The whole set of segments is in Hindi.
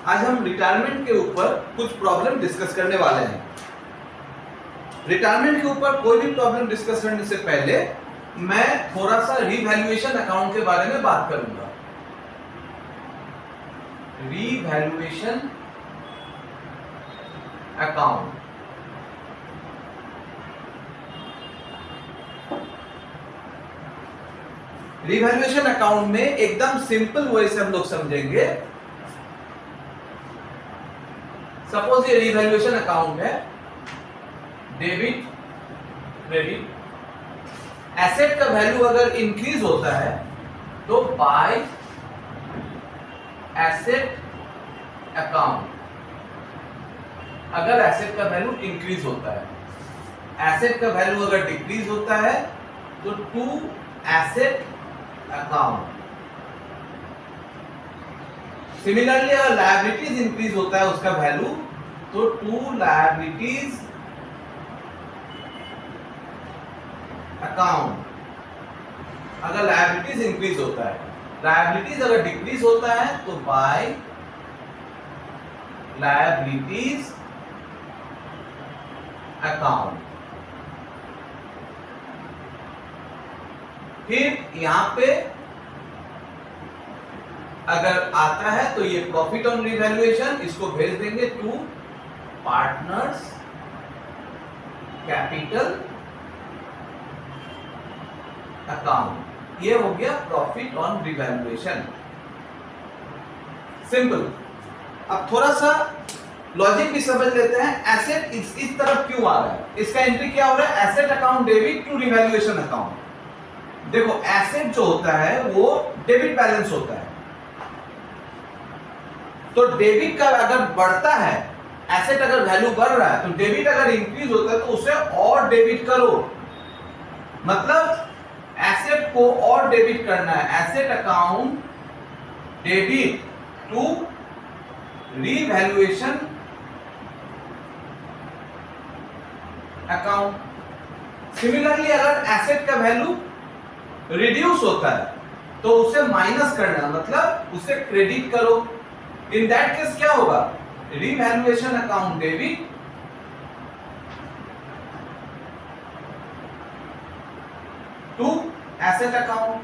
आज हम रिटायरमेंट के ऊपर कुछ प्रॉब्लम डिस्कस करने वाले हैं। रिटायरमेंट के ऊपर कोई भी प्रॉब्लम डिस्कस करने से पहले मैं थोड़ा सा रीवैल्यूएशन अकाउंट के बारे में बात करूंगा। रीवैल्यूएशन अकाउंट रिवैल्यूएशन अकाउंट में एकदम सिंपल वे से हम लोग समझेंगे। सपोज ये रिवैल्यूएशन अकाउंट है, डेबिट क्रेडिट, एसेट का वैल्यू अगर इंक्रीज होता है तो बाय एसेट अकाउंट। अगर एसेट का वैल्यू इंक्रीज होता है, एसेट का वैल्यू अगर डिक्रीज होता है तो टू एसेट अकाउंट। सिमिलरली अगर लायबिलिटीज इंक्रीज होता है उसका वैल्यू तो टू लायबिलिटीज अकाउंट। अगर लायबिलिटीज इंक्रीज होता है, लायबिलिटीज अगर डिक्रीज होता है तो बाय लायबिलिटीज अकाउंट। फिर यहां पे अगर आता है तो ये प्रॉफिट ऑन रिवैल्यूएशन, इसको भेज देंगे टू पार्टनर्स कैपिटल अकाउंट। ये हो गया प्रॉफिट ऑन रिवैल्यूएशन। सिंपल। अब थोड़ा सा लॉजिक भी समझ लेते हैं। एसेट इस तरफ क्यों आ रहा है, इसका एंट्री क्या हो रहा है, asset account debit to revaluation account. देखो एसेट जो होता है वो डेबिट बैलेंस होता है, तो डेबिट का अगर बढ़ता है, एसेट अगर वैल्यू बढ़ रहा है तो डेबिट अगर इंक्रीज होता है तो उसे और डेबिट करो। मतलब एसेट को और डेबिट करना है। Asset account debit to revaluation account. Similarly अगर एसेट का वैल्यू रिड्यूस होता है तो उसे माइनस करना, मतलब उसे क्रेडिट करो। इन दैट केस क्या होगा, revaluation account debit to asset account.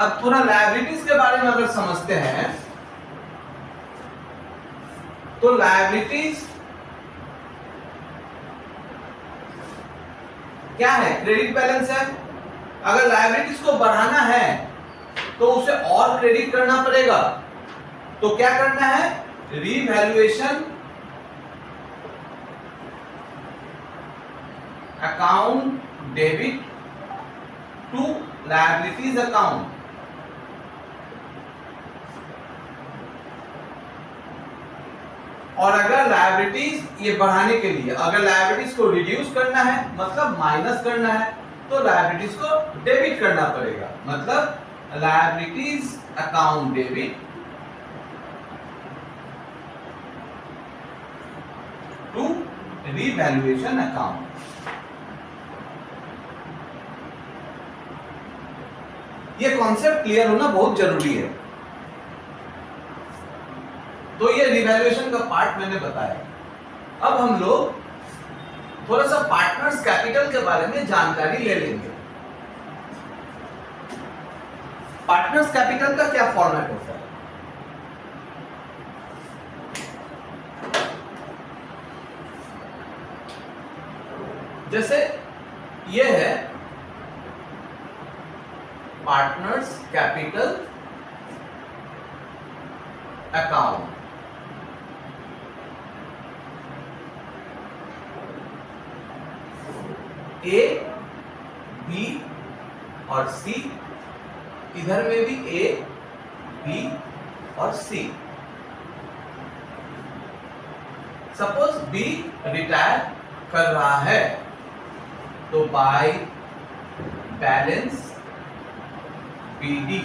अब थोड़ा लायबिलिटीज के बारे में अगर समझते हैं तो लायबिलिटीज क्या है, क्रेडिट बैलेंस है। अगर लायबिलिटीज को बढ़ाना है तो उसे और क्रेडिट करना पड़ेगा। तो क्या करना है, revaluation account debit to liabilities account. और अगर लायबिलिटीज ये बढ़ाने के लिए, अगर लायबिलिटीज को रिड्यूस करना है मतलब माइनस करना है, तो लायबिलिटीज को डेबिट करना पड़ेगा। मतलब liabilities account debit to revaluation account. ये कॉन्सेप्ट क्लियर होना बहुत जरूरी है। तो ये रिवैल्यूएशन का पार्ट मैंने बताया। अब हम लोग थोड़ा सा पार्टनर्स कैपिटल के बारे में जानकारी ले लेंगे। पार्टनर्स कैपिटल का क्या फॉर्मेट होता है, जैसे ये है partners capital account. A, B और सी, इधर में भी ए, बी और सी। सपोज बी रिटायर कर रहा है तो बाय बैलेंस बीडी।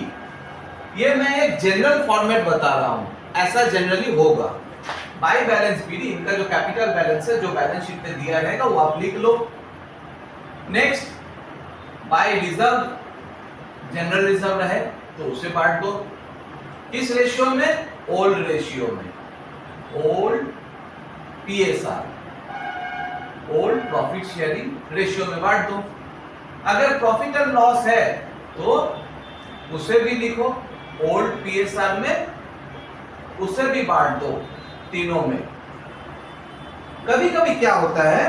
ये मैं एक जनरल फॉर्मेट बता रहा हूं, ऐसा जनरली होगा। बाय बैलेंस बीडी, इनका जो कैपिटल बैलेंस है जो बैलेंस शीट में दिया रहेगा वो आप लिख लो। Next by reserve, general reserve है तो उसे बांट दो। किस रेशियो में? ओल्ड रेशियो में, old PSR, old profit sharing ratio में बांट दो। अगर प्रॉफिट एंड लॉस है तो उसे भी लिखो ओल्ड PSR में, उसे भी बांट दो तीनों में। कभी कभी क्या होता है,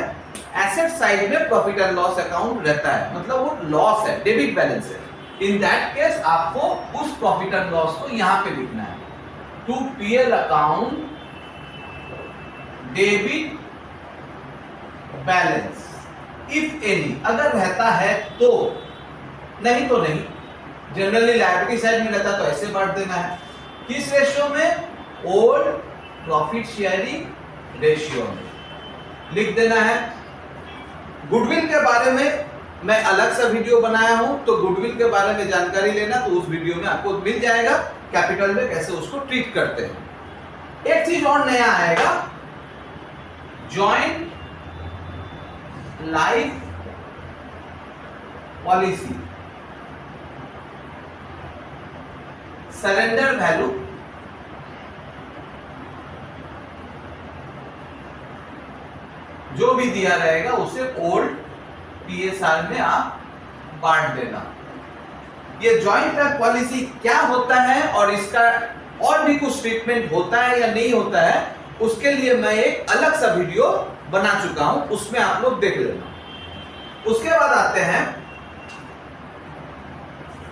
एसेट साइड में प्रॉफिट एंड लॉस अकाउंट रहता है, मतलब वो लॉस है, डेबिट बैलेंस है। इन दैट केस आपको उस प्रॉफिट एंड लॉस को यहां पे लिखना है, to PL account debit balance if any, अगर रहता है तो, नहीं तो नहीं। जनरली लायबिलिटी साइड में रहता तो ऐसे बांट देना है। किस रेशियो में? ओल्ड प्रॉफिट शेयरिंग रेशियो में लिख देना है। गुडविल के बारे में मैं अलग सा वीडियो बनाया हूं, तो गुडविल के बारे में जानकारी लेना तो उस वीडियो में आपको मिल जाएगा, कैपिटल में कैसे उसको ट्रीट करते हैं। एक चीज और नया आएगा, joint life policy, surrender value जो भी दिया रहेगा उसे ओल्ड PSR में आप बांट देना। ये जॉइंट लाइफ पॉलिसी क्या होता है और इसका और भी कुछ ट्रीटमेंट होता है या नहीं होता है, उसके लिए मैं एक अलग सा वीडियो बना चुका हूं, उसमें आप लोग देख लेना। उसके बाद आते हैं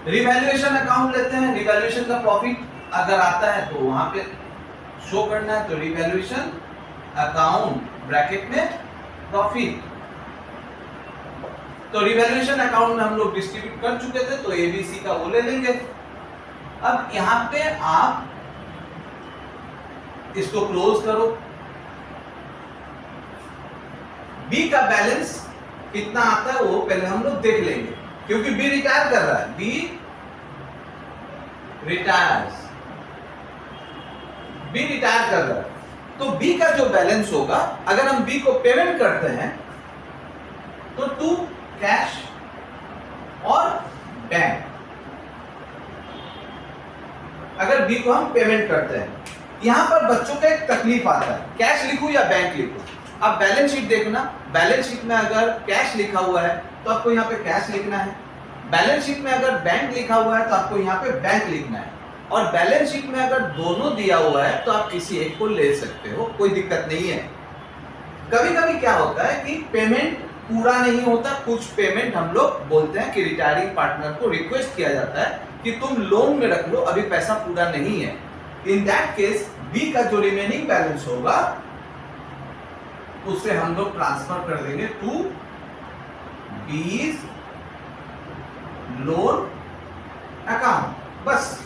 रिवैल्यूएशन अकाउंट लेते हैं। रिवैल्यूएशन का प्रॉफिट अगर आता है तो वहां पे शो करना है, तो रिवैल्यूएशन अकाउंट ब्रैकेट में प्रॉफिट। तो रिवैल्यूएशन अकाउंट में हम लोग डिस्ट्रीब्यूट कर चुके थे, तो ABC का वो ले लेंगे। अब यहां पे आप इसको क्लोज करो। B का बैलेंस कितना आता है वो पहले हम लोग देख लेंगे, क्योंकि B रिटायर कर रहा है, B रिटायर्स, B रिटायर कर रहा है, तो B का जो बैलेंस होगा, अगर हम B को पेमेंट करते हैं तो टू कैश और बैंक, अगर B को हम पेमेंट करते हैं। यहां पर बच्चों का एक तकलीफ आता है, कैश लिखूं या बैंक लिखूं। अब बैलेंस शीट देखना, बैलेंस शीट में अगर कैश लिखा हुआ है तो आपको यहाँ पे कैश लिखना है, बैलेंस शीट में अगर बैंक लिखा हुआ है तो आपको यहाँ पे बैंक लिखना है, और बैलेंस शीट में अगर दोनों दिया हुआ है तो आप किसी एक को ले सकते हो, कोई दिक्कत नहीं है। कभी कभी क्या होता है कि पेमेंट पूरा नहीं होता, कुछ पेमेंट हम लोग बोलते हैं कि रिटायरिंग पार्टनर को रिक्वेस्ट किया जाता है कि तुम लोन में रख लो, अभी पैसा पूरा नहीं है। इन दैट केस B का जो रिमेनिंग बैलेंस होगा उसे हम लोग ट्रांसफर कर देंगे टू B's लोन अकाउंट, बस।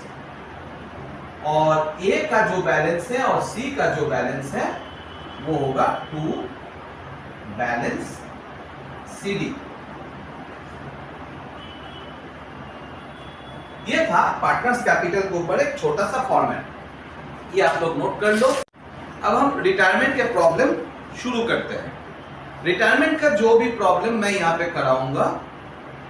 और A का जो बैलेंस है और C का जो बैलेंस है वो होगा टू बैलेंस CD। ये था पार्टनर्स कैपिटल के ऊपर एक छोटा सा फॉर्मेट, ये आप लोग नोट कर लो। अब हम रिटायरमेंट के प्रॉब्लम शुरू करते हैं। रिटायरमेंट का जो भी प्रॉब्लम मैं यहाँ पे कराऊंगा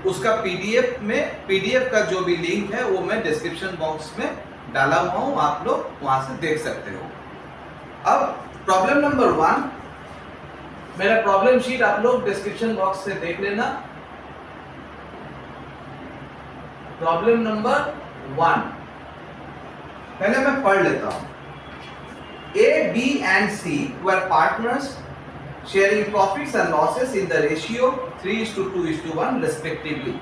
उसका पीडीएफ का जो भी लिंक है वो मैं डिस्क्रिप्शन बॉक्स में डाला हुआ हूं, आप लोग वहां से देख सकते हो। अब प्रॉब्लम नंबर 1, मेरा प्रॉब्लम शीट आप लोग डिस्क्रिप्शन बॉक्स से देख लेना। प्रॉब्लम नंबर 1 पहले मैं पढ़ लेता हूं। A, B and C were partners sharing profits and losses in the ratio 3:2:1 respectively.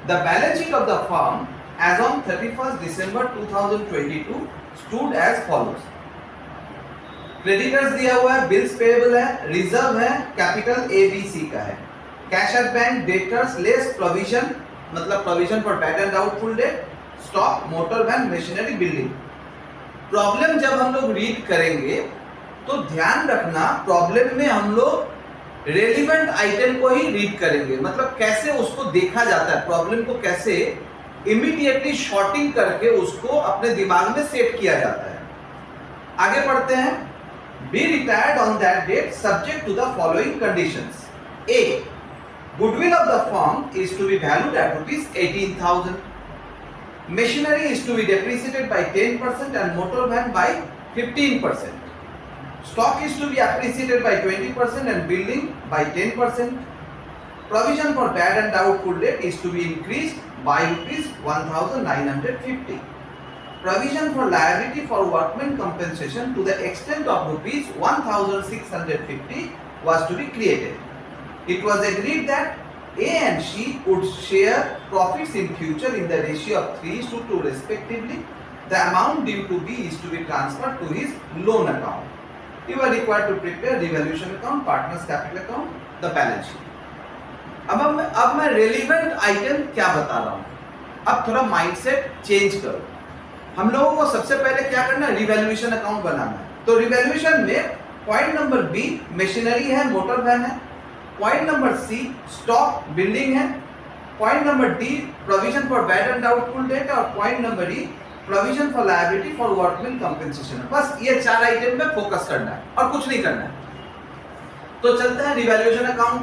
The balance sheet of the firm as on 31st December 2022 stood as follows. Creditors दिया हुआ है, बिल्स पेएबल है, रिजर्व है, कैपिटल ABC का है, cash at bank, debtors less provision मतलब provision for bad and doubtful debt, stock, motor van, machinery, building. Problem जब हम लोग रीड करेंगे तो ध्यान रखना, प्रॉब्लम में हम लोग रेलिवेंट आइटम को ही रीड करेंगे, मतलब कैसे उसको देखा जाता है, प्रॉब्लम को कैसे इमीडिएटली शॉर्टिंग करके उसको अपने दिमाग में सेट किया जाता है। आगे पढ़ते हैं। Be retired on that date subject to the following conditions. A, goodwill of the firm is to be valued at rupees 18,000. machinery is to be depreciated by 10% and motor van by 15%. Stock is to be appreciated by 20% and building by 10%. Provision for bad and doubtful debt is to be increased by rupees 1950. Provision for liability for workmen compensation to the extent of rupees 1650 was to be created. It was agreed that A and C would share profits in future in the ratio of 3:2 respectively. The amount due to B is to be transferred to his loan account. You are required to prepare revaluation account, partners capital account, the balance sheet. अब मैं रेलिवेंट आइटम क्या बता रहा हूँ. अब थोड़ा माइंडसेट चेंज करो. हम लोगों को सबसे पहले क्या करना है, रिवैल्यूएशन अकाउंट बनाना है. तो रिवैल्यूएशन में पॉइंट नंबर बी मशीनरी है, मोटर वैन है. Point number C stock building है. Point number D provision for bad and doubtful debt और point number E provision for liability for workman compensation. बस ये 4 आइटम पे फोकस करना है और कुछ नहीं करना है. तो चलते हैं revaluation account.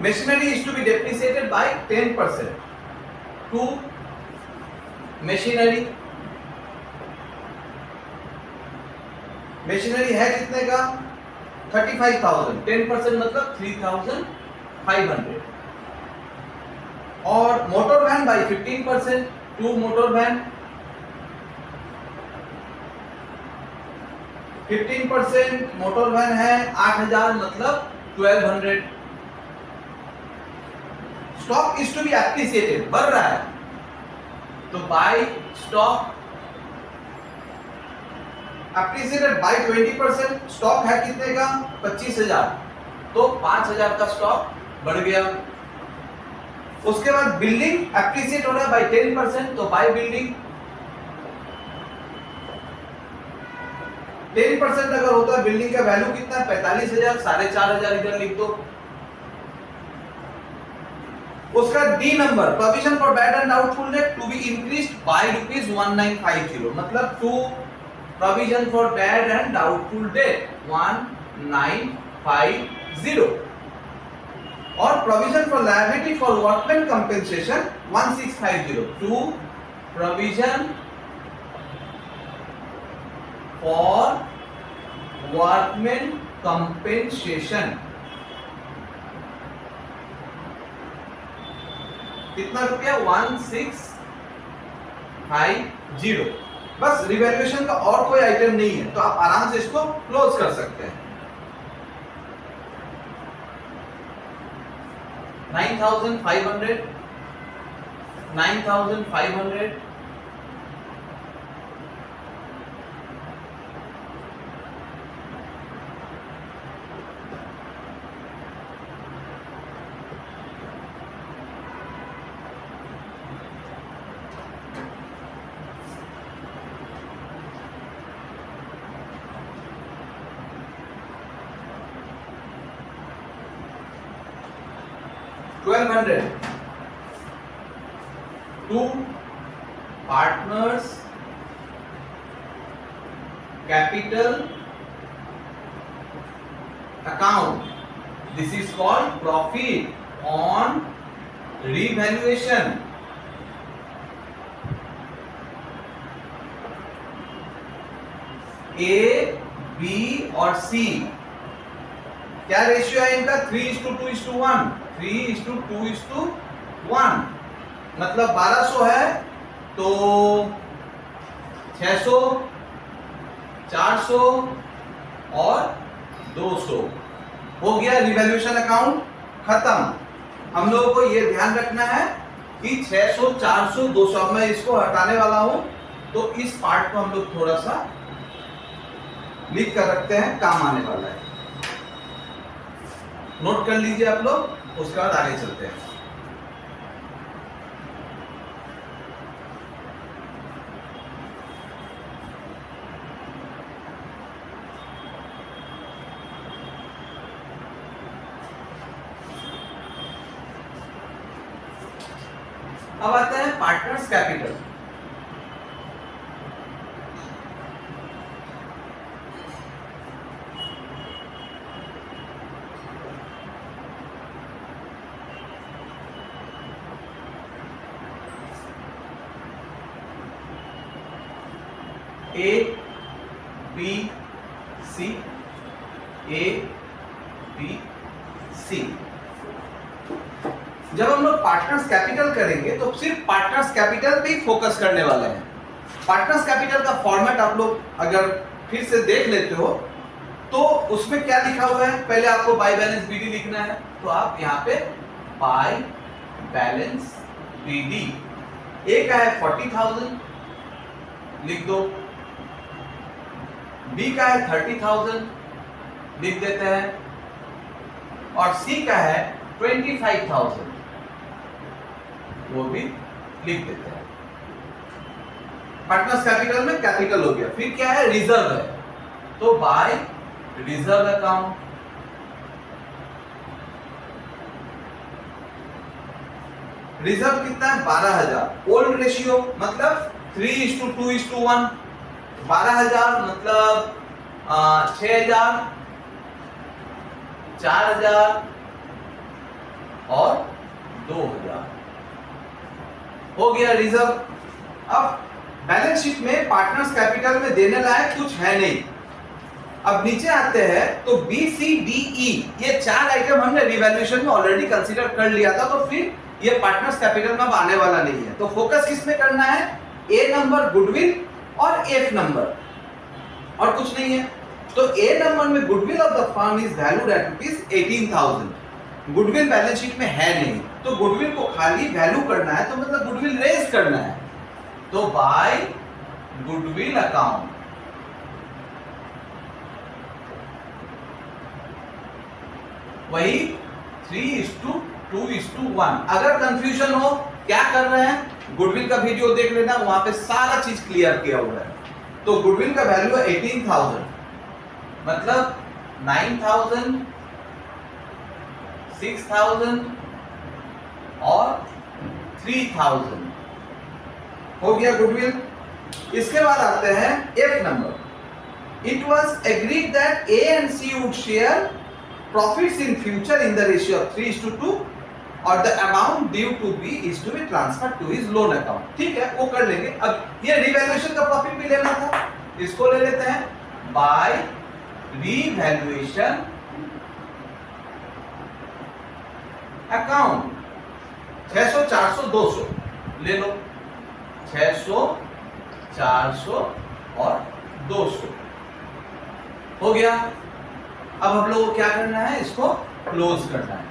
Machinery is to be depreciated by 10%. To machinery है कितने का, 35,000. 10% मतलब 3,500. और motor van by 15%. To motor van 15% motor van है 8,000 मतलब 1,200. Stock is to be appreciated, बढ़ रहा है तो by stock appreciated by 20%. Stock है कितने का, 25,000 तो 5,000 का स्टॉक बढ़ गया. उसके बाद बिल्डिंग एप्रिसिएट हो रहा है बाय 10% तो बाय बिल्डिंग 10% अगर होता है बिल्डिंग का वैल्यू कितना है 45,000, 4,500 इधर लिख दो. उसका D number provision for bad and doubtful debt to be increased by rupees 1950 मतलब to provision for bad and doubtful debt 1950 और provision for liability for workman compensation 1650. To provision for workman compensation कितना रुपया 1650. बस रिवैल्यूएशन का और कोई आइटम नहीं है तो आप आराम से इसको क्लोज कर सकते हैं. 9,500 1,200. Two partners capital account. This is called profit on revaluation. A, B और C क्या रेशियो है इनका, 3:2:1. 3:2:1 मतलब 1200 है तो 600, 400 और 200 हो गया. रिवैल्यूएशन अकाउंट खत्म. हम लोगों को ये ध्यान रखना है कि 600, 400, 200 अब मैं इसको हटाने वाला हूं तो इस पार्ट को हम लोग थोड़ा सा लिख कर रखते हैं, काम आने वाला है. नोट कर लीजिए आप लोग, उसके बाद आगे चलते हैं. अब आता है partners capital. A B C, A B C. जब हम लोग पार्टनर्स कैपिटल करेंगे तो सिर्फ पार्टनर्स कैपिटल पे ही फोकस करने वाले हैं। पार्टनर्स कैपिटल का फॉर्मेट आप लोग अगर फिर से देख लेते हो तो उसमें क्या लिखा हुआ है, पहले आपको बाय बैलेंस बीडी लिखना है, तो आप यहाँ पे बाय बैलेंस बीडी, ए का है 40,000 लिख दो, बी का है 30,000 लिख देते हैं, और सी का है 25,000 वो भी लिख देते हैं। पार्टनर्स कैपिटल में कैपिटल हो गया। फिर क्या है, रिजर्व है, तो बाय रिजर्व अकाउंट, रिजर्व कितना है 12,000। ओल्ड रेशियो मतलब 3:2:1, 12,000 मतलब 6,000, 4,000 और 2,000 हो गया रिजर्व। अब बैलेंस शीट में पार्टनर्स कैपिटल में देने लायक कुछ है नहीं। अब नीचे आते हैं तो बी सी डी ई, ये 4 आइटम हमने रिवैल्यूएशन में ऑलरेडी कंसीडर कर लिया था, तो फिर ये पार्टनर्स कैपिटल में अब आने वाला नहीं है। तो फोकस किस में करना है, ए नंबर गुडविल और एफ नंबर, और कुछ नहीं है। तो ए नंबर में goodwill of the firm is valued at ₹18,000। Goodwill balance sheet में है नहीं, तो गुडविल को खाली वैल्यू करना है, तो मतलब गुडविल रेज करना है, तो बाय गुडविल अकाउंट, वही 3:2:1। अगर कंफ्यूजन हो क्या कर रहे हैं, गुडविल का वीडियो देख लेना, वहां पे सारा चीज क्लियर किया हुआ है। तो गुडविल का वैल्यू है 18,000, मतलब 9,000, 6,000 और 3,000 हो गया गुडविल। इसके बाद आते हैं F number. It was agreed that A and C would share profits in future in the ratio of 3:2, और the amount due to B is to be transferred to his loan account। ठीक है, वो कर लेंगे। अब ये रिवैल्यूएशन का प्रॉफिट भी लेना था, इसको ले लेते हैं बाय रिवैल्यूएशन अकाउंट। 600, 400, 200 ले लो, 600, 400 और 200 हो गया। अब हम लोग को क्या करना है, इसको क्लोज करना है,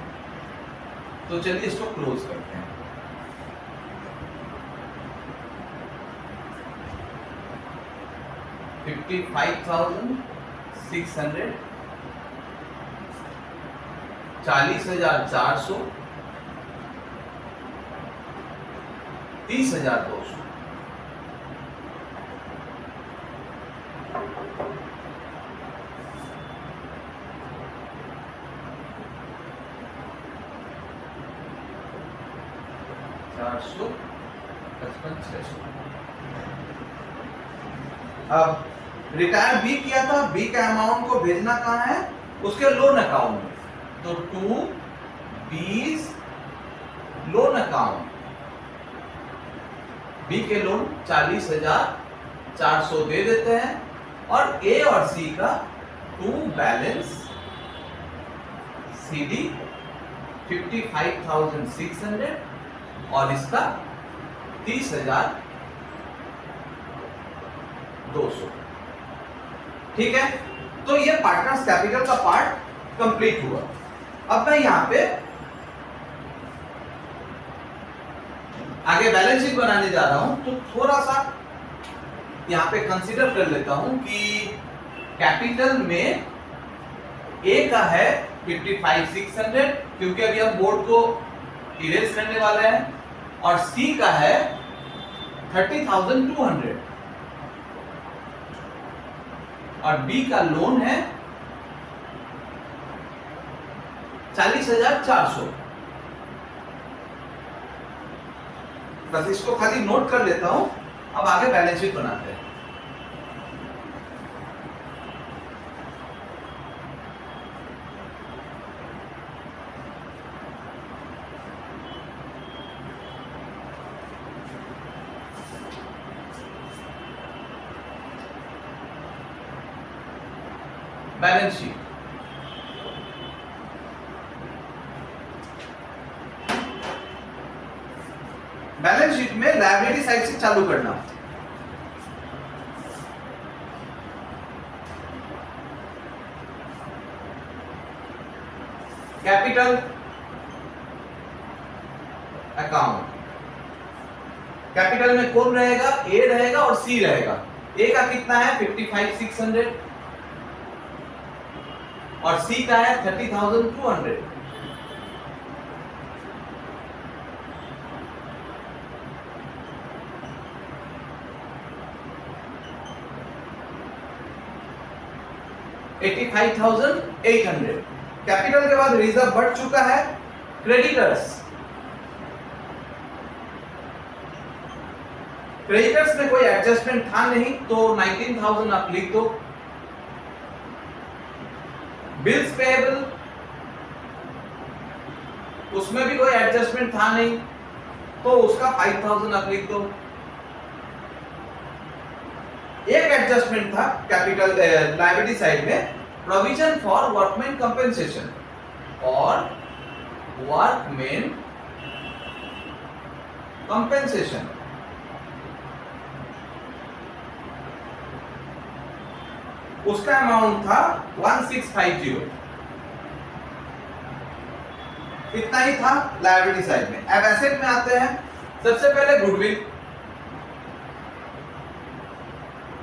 तो चलिए इसको क्लोज करते हैं। $55,600, 40,400, 30,200। अब रिटायर बी किया था, बी का अमाउंट को भेजना कहाँ है, उसके लोन अकाउंट में, तो टू बीज लोन अकाउंट। बी के लोन 40,400 दे देते हैं, और ए और सी का टू बैलेंस सी डी 55,600 और इसका 30,200। ठीक है, तो ये पार्टनर्स कैपिटल का पार्ट कंप्लीट हुआ। अब मैं यहां पे आगे बैलेंस शीट बनाने जा रहा हूं, तो थोड़ा सा यहां पे कंसीडर कर लेता हूं कि कैपिटल में ए का है 55,600, क्योंकि अभी हम बोर्ड को इरेज करने वाले हैं, और सी का है 30,200, और बी का लोन है 40,400। बस इसको खाली नोट कर लेता हूं। अब आगे बैलेंस शीट बनाते हैं। बैलेंस शीट, बैलेंस शीट में लायबिलिटी साइड से चालू करना। कैपिटल अकाउंट, कैपिटल में कौन रहेगा? ए रहेगा और सी रहेगा। ए का कितना है? 55,600 और सी का है 30,200। $85,800। कैपिटल के बाद रिजर्व बढ़ चुका है। क्रेडिटर्स, क्रेडिटर्स में कोई एडजस्टमेंट था नहीं तो 19,000 आप लिख दो। बिल्स पेएबल, उसमें भी कोई एडजस्टमेंट था नहीं तो उसका 5,000 आप लिख दो। एक एडजस्टमेंट था कैपिटल लायबिलिटी साइड में, प्रोविजन फॉर वर्कमैन कंपेंसेशन और वर्कमैन कंपेंसेशन। उसका अमाउंट था 1650। इतना ही था लायबिलिटी साइड में। अब एसेट में आते हैं। सबसे पहले गुडविल,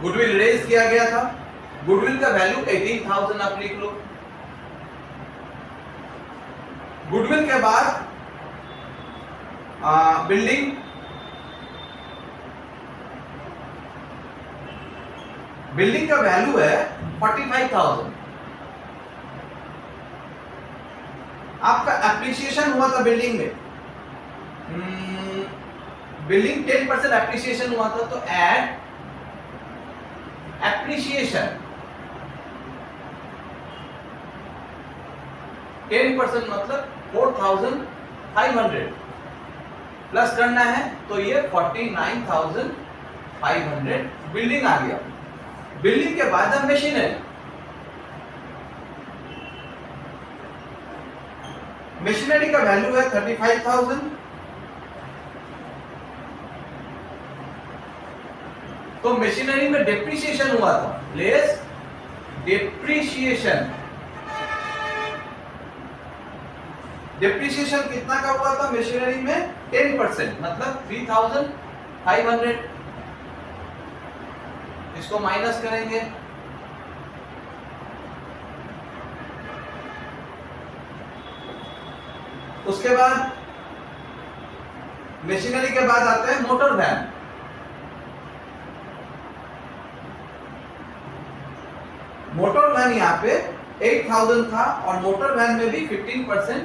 गुडविल रेज किया गया था। गुडविल का वैल्यू 18,000 आप लिख लो। गुडविल के बाद बिल्डिंग, बिल्डिंग का वैल्यू है 45,000। आपका एप्रिसिएशन हुआ था बिल्डिंग में, बिल्डिंग 10% एप्रिसिएशन हुआ था तो ऐड एप्रिसिएशन 10% मतलब 4,500 प्लस करना है तो ये 49,500 बिल्डिंग आ गया। बिल्डिंग के बाद अब मशीनरी, मशीनरी का वैल्यू है 35,000। तो मशीनरी में डेप्रिसिएशन हुआ था, लेस डेप्रिसिएशन। डेप्रिसिएशन कितना का हुआ था मशीनरी में? 10% मतलब 3,500। इसको माइनस करेंगे, उसके बाद मशीनरी के बाद आते हैं मोटर वैन। मोटर वैन यहाँ पे 8,000 था और मोटर वैन में भी 15%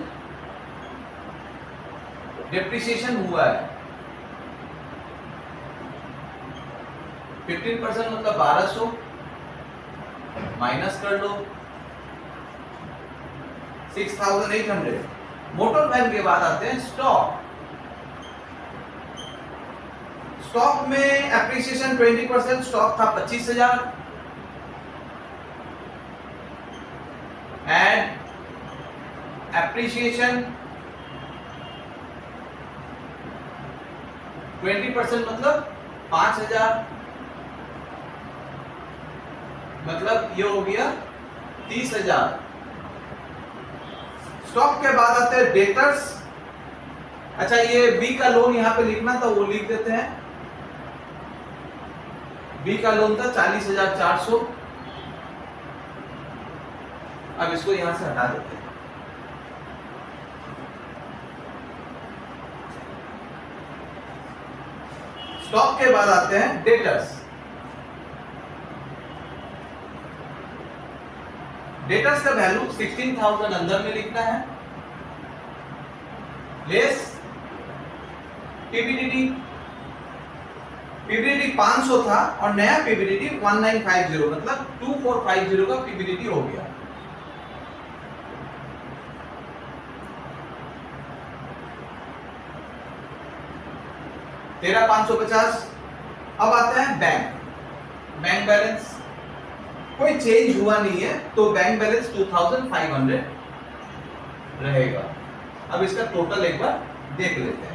डेप्रिसिएशन हुआ है। 15% मतलब 1200 माइनस कर लो 6,800। मोटर वैन के बाद आते हैं स्टॉक। स्टॉक में एप्रिसिएशन 20%, स्टॉक था 25,000। एंड एप्रिसिएशन 20% मतलब 5,000, मतलब ये हो गया 30,000। स्टॉक के बाद आते हैं डेटर्स। अच्छा ये बी का लोन यहाँ पे लिखना था वो लिख देते हैं। बी का लोन था 40,400। अब इसको यहां से हटा देते हैं। स्टॉक के बाद आते हैं डेटर्स। डेटर्स का वैल्यू 16,000 अंदर में लिखना है, लेस टीपीडीडी पीबीडीटी 500 था और नया पीबीडीटी 1950, मतलब 2450 का पीबीडीटी हो गया। तेरा 550। अब आता है बैंक बैलेंस, कोई चेंज हुआ नहीं है तो बैंक बैलेंस 2500 रहेगा। अब इसका टोटल एक बार देख लेते हैं।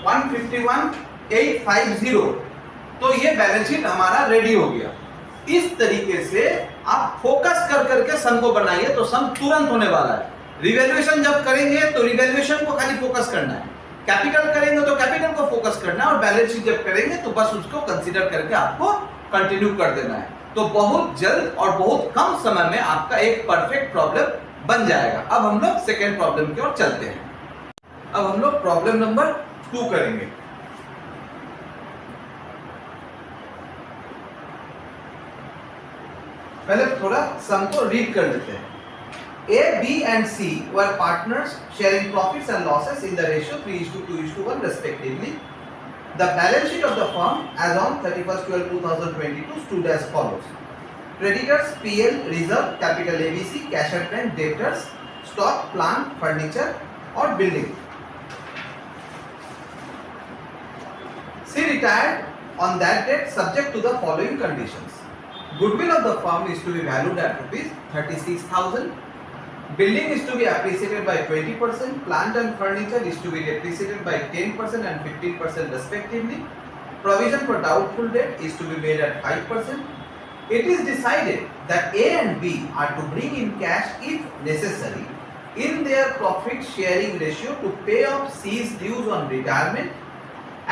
$151,850, तो ये बैलेंस शीट हमारा रेडी हो गया। इस तरीके से आप फोकस कर करके सम को बनाइए तो सम तुरंत होने वाला है। रिवैल्यूएशन जब करेंगे तो रिवैल्यूएशन को खाली फोकस करना है, कैपिटल करेंगे तो कैपिटल को फोकस करना है, और बैलेंस शीट जब करेंगे तो बस उसको कंसीडर करके आपको कंटिन्यू कर देना है। तो बहुत जल्द और बहुत कम समय में आपका एक परफेक्ट प्रॉब्लम बन जाएगा। अब हम लोग सेकेंड प्रॉब्लम की ओर चलते हैं। अब हम लोग प्रॉब्लम नंबर 2 करेंगे। पहले थोड़ा सम को रीड कर लेते हैं। A, B and C were partners sharing profits and losses in the ratio 3:2:1 respectively. The balance sheet of the firm as on 31/12/2022 stood as follows: creditors PL, reserve, capital ABC, cash at hand, debtors, stock, plant, furniture और building. She retired on that date subject to the following conditions: goodwill of the firm is to be valued at ₹36,000. Building is to be appreciated by 20%. Plant and furniture is to be depreciated by 10% and 15% respectively. Provision for doubtful debt is to be made at 5%. It is decided that A and B are to bring in cash if necessary in their profit sharing ratio to pay off C's dues on retirement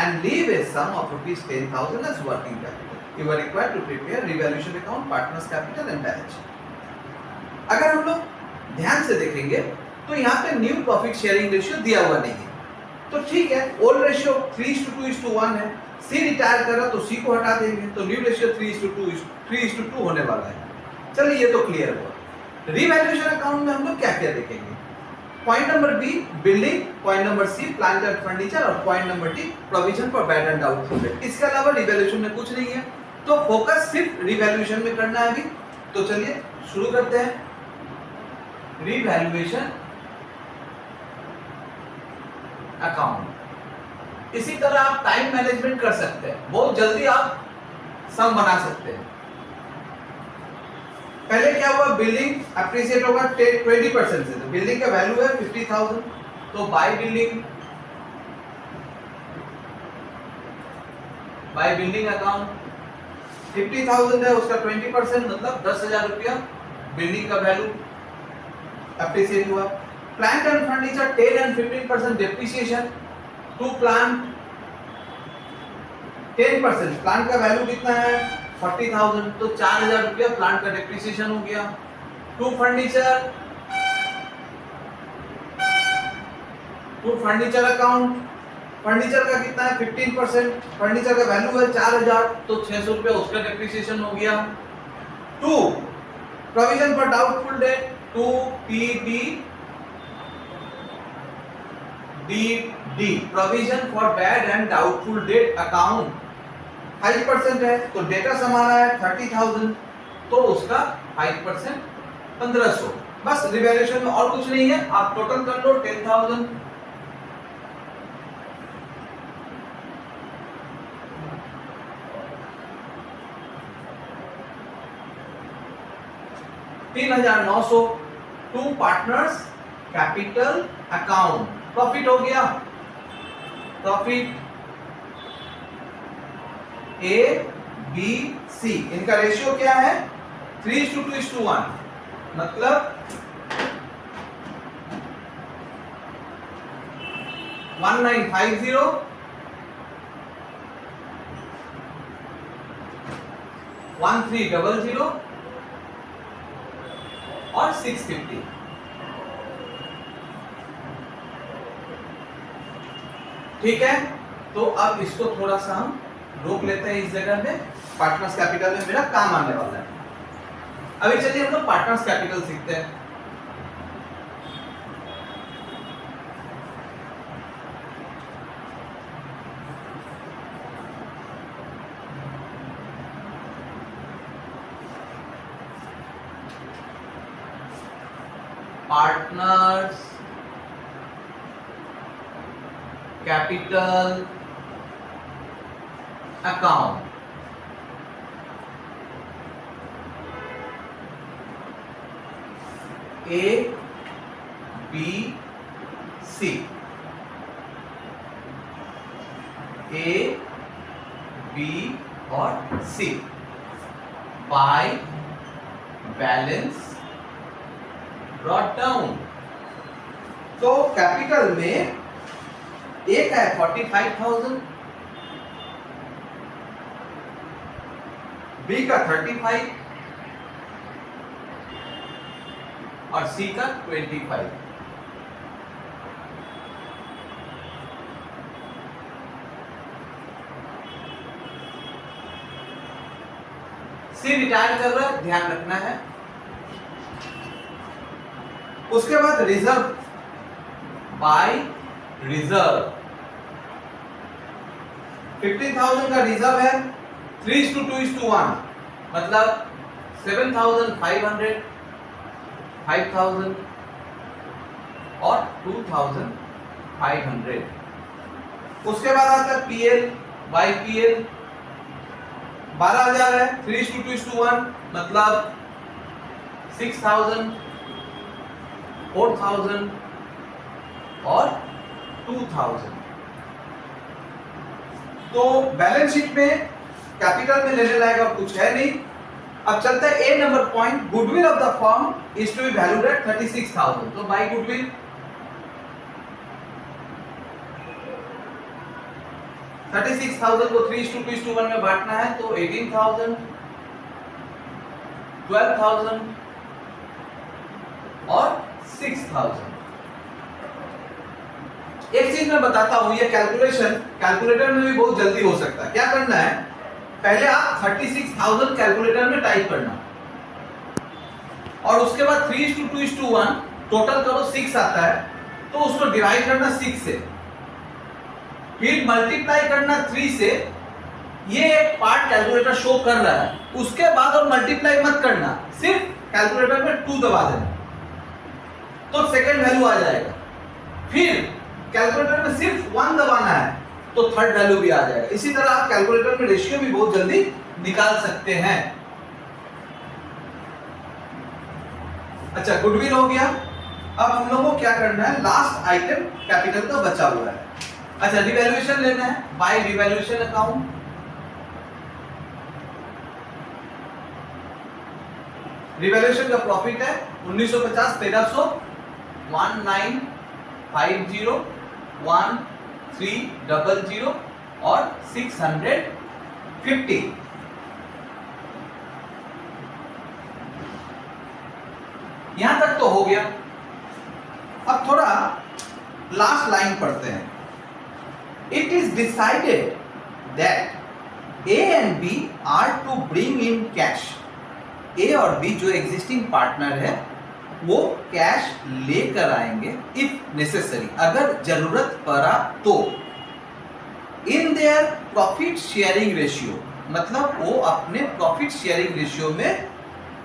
and leave a sum of ₹10,000 as working capital. You are required to prepare revaluation account, partners capital and balance sheet. अगर हम लोग ध्यान से देखेंगे तो यहाँ पे न्यू प्रॉफिट शेयरिंग रेशियो दिया हुआ नहीं है, तो ठीक है। ओल्ड रेशियो 3:2:1 है, सी रिटायर कर रहा तो सी को हटा देंगे, तो न्यू रेशियो 3:2 होने वाला है। चलिए ये तो क्लियर हुआ। रिवैल्यूएशन अकाउंट में हम लोग क्या क्या देखेंगे? Point number B building, point number C plant and furniture और point number D provision for bad and doubtful debt. इसके अलावा रिवैल्यूएशन में कुछ नहीं है, तो फोकस सिर्फ रिवैल्यूएशन में करना है अभी। तो चलिए शुरू करते हैं। Revaluation account. इसी तरह आप टाइम मैनेजमेंट कर सकते हैं, बहुत जल्दी आप सम बना सकते हैं। पहले क्या हुआ, बिल्डिंग अप्रिशिएट होगा 20% से, तो बिल्डिंग का वैल्यू है 50,000, तो बाय बिल्डिंग अकाउंट 50,000 है, उसका 20% मतलब 10,000 रुपया बिल्डिंग का वैल्यू अप्रिशिएट हुआ। Plant and furniture 10 and 15% depreciation to plant 10%, plant का वैल्यू कितना है 40,000, तो 4,000 रुपया प्लांट का डेप्रिसिएशन हो गया। टू फर्नीचर अकाउंट, फर्नीचर का कितना है 15%, फर्नीचर का वैल्यू है 4,000, तो 600 रुपया उसका डेप्रिसिएशन हो गया। To provision for doubtful debt, to PDD, provision for bad and doubtful debt account 5% है, तो डेटर्स हमारा है 30,000, तो उसका 5% 1,500। बस रिवैल्यूएशन में और कुछ नहीं है, आप टोटल कर लो 10,000। $3,900 to partners capital account. Profit हो गया, प्रॉफिट A, B, C, इनका रेशियो क्या है 3:2:1, मतलब 1950, 1300 और 650। ठीक है, तो अब इसको थोड़ा सा हम रोक लेते हैं इस जगह में। पार्टनर्स कैपिटल में मेरा काम आने वाला है। अभी चलिए हम लोग पार्टनर्स कैपिटल सीखते हैं। Partners capital account, A B C, A B और C, by balance brought down. तो कैपिटल में एक है 45,000, बी का 35 और सी का 25। सी रिटायर कर रहा है, ध्यान रखना है। उसके बाद रिजर्व, बाय रिजर्व 15,000 का रिजर्व है, 3:2:1, मतलब 7,500, 5,000 और 2,500। उसके बाद आता है पीएल, बाय पीएल 12,000 है, 3:2:1, मतलब 6,000, 4,000 और 2,000। तो बैलेंस शीट में कैपिटल में लेने लायक और कुछ है नहीं। अब चलते हैं A number point, goodwill of the firm is to be valued at 36,000। तो बाय गुडविल 36,000 को 3:2:1 में बांटना है, तो 18,000, 12,000 और 6,000। एक चीज मैं बताता हूं, ये कैलकुलेशन कैलकुलेटर में भी बहुत जल्दी हो सकता है। क्या करना है, पहले आप 36,000 कैलकुलेटर में टाइप करना और उसके बाद 3:2:1 टोटल करो 6 आता है, तो उसको डिवाइड करना 6 से, फिर मल्टीप्लाई करना 3 से। ये एक पार्ट कैलकुलेटर शो कर रहा है, उसके बाद और मल्टीप्लाई मत करना, सिर्फ कैलकुलेटर में 2 दबा देना तो सेकंड वैल्यू आ जाएगा। फिर कैलकुलेटर में सिर्फ 1 दबाना है तो थर्ड वैल्यू भी आ जाएगा। इसी तरह आप कैलकुलेटर में रेशियो भी बहुत जल्दी निकाल सकते हैं। अच्छा, गुडविल हो गया। अब हम लोगों को क्या करना है, लास्ट आइटम कैपिटल का बचा हुआ है। अच्छा, रिवैल्यूएशन लेना है, बाय रिवैल्यूएशन अकाउंट। रिवैल्यूएशन का प्रॉफिट है 1950, 1300, 1950, 1300 और 650। यहां तक तो हो गया। अब थोड़ा लास्ट लाइन पढ़ते हैं। It is decided that A and B are to bring in cash. A और बी जो एग्जिस्टिंग पार्टनर है वो कैश लेकर आएंगे इफ नेसेसरी, अगर जरूरत पड़ा तो, in their profit sharing ratio, मतलब वो अपने प्रॉफिट शेयरिंग रेशियो में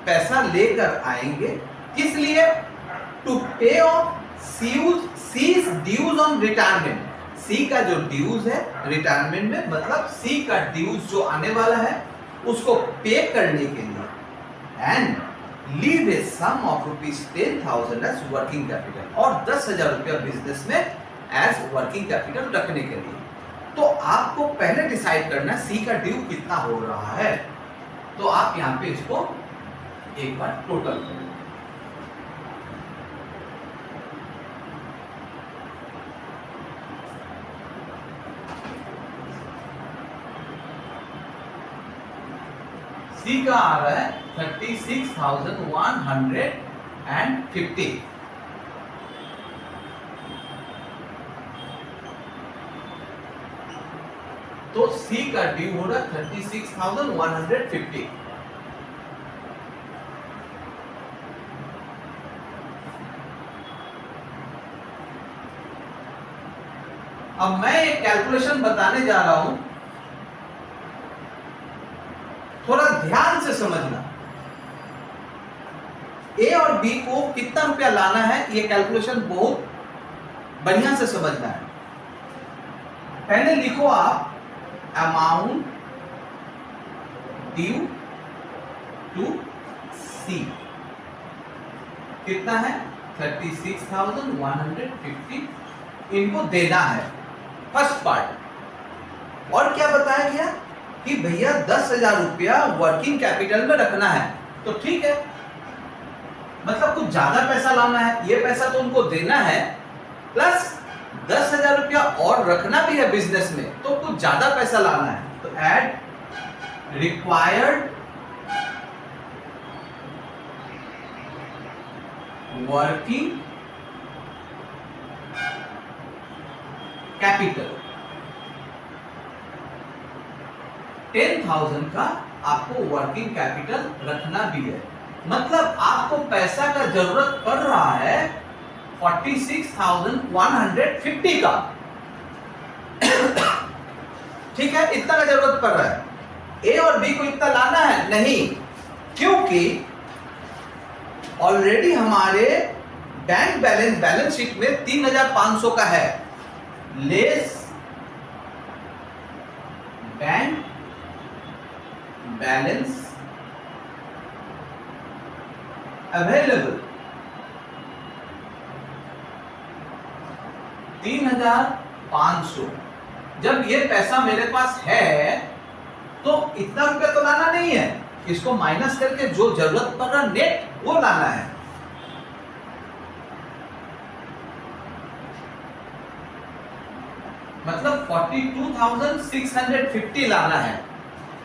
पैसा लेकर आएंगे। किस लिए, to pay off C's dues on retirement. C का जो ड्यूज है रिटायरमेंट में, मतलब सी का ड्यूज जो आने वाला है उसको पे करने के लिए, and leave a sum of ₹10,000 as working capital, और 10,000 रुपया बिजनेस में एज वर्किंग कैपिटल रखने के लिए। तो आपको पहले डिसाइड करना सी का ड्यू कितना हो रहा है। तो आप यहां पे इसको एक बार टोटल करें। सी का आ रहा है 36,150। तो सी का ड्यू हो रहा है 36,150। अब मैं एक कैलकुलेशन बताने जा रहा हूं, थोड़ा ध्यान से समझना। ए और बी को कितना रुपया लाना है, ये कैलकुलेशन बहुत बढ़िया से समझना है। पहले लिखो आप अमाउंट ड्यू टू सी कितना है 36,150 इनको देना है, फर्स्ट पार्ट। और क्या बताया गया कि भैया 10,000 रुपया वर्किंग कैपिटल में रखना है। तो ठीक है, मतलब कुछ ज्यादा पैसा लाना है, ये पैसा तो उनको देना है, प्लस 10,000 रुपया और रखना भी है बिजनेस में, तो कुछ ज्यादा पैसा लाना है। तो ऐड रिक्वायर्ड वर्किंग कैपिटल 10,000 का आपको वर्किंग कैपिटल रखना भी है। मतलब आपको पैसा का जरूरत पड़ रहा है 46,150 का। ठीक है, इतना का जरूरत पड़ रहा है। ए और बी को इतना लाना है नहीं, क्योंकि ऑलरेडी हमारे बैंक बैलेंस शीट में 3,500 का है, लेस बैंक बैलेंस अवेलेबल 3,500। जब ये पैसा मेरे पास है तो इतना रुपया तो लाना नहीं है, इसको माइनस करके जो जरूरत पड़ रहा नेट वो लाना है। मतलब 42,650 लाना है।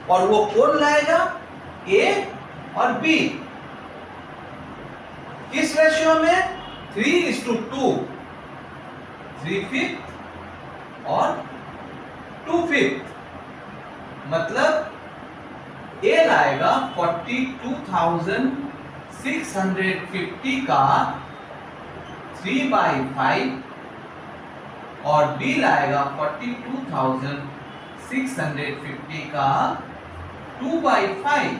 और वो कौन लाएगा? ए और बी। किस रेशियो में? 3:2, 3/5 और 2/5। मतलब ए लाएगा 42,650 का 3/5 और बी लाएगा 42,650 का 2/5।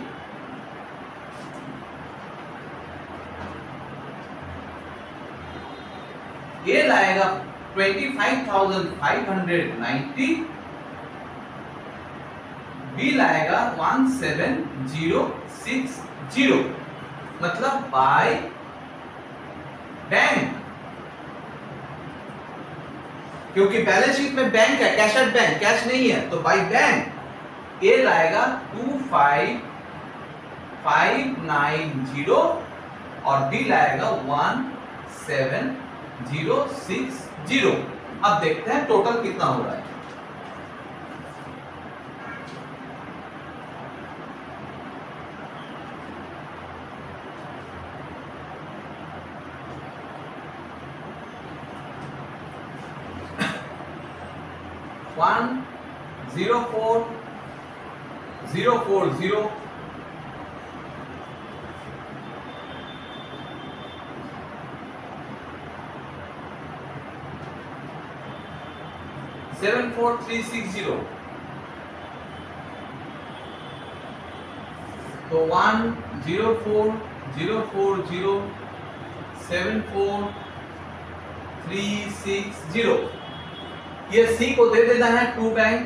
ये लाएगा 25,590, बी लाएगा 17,060। मतलब बाय बैंक, क्योंकि बैलेंस शीट में बैंक है, कैश एट बैंक, कैश नहीं है, तो बाय बैंक ए लाएगा 25,590 और बी लाएगा 17,060। अब देखते हैं टोटल कितना हो रहा है। One 04040 74360। तो 104040 74360। ये सी को दे देना है टू बैंक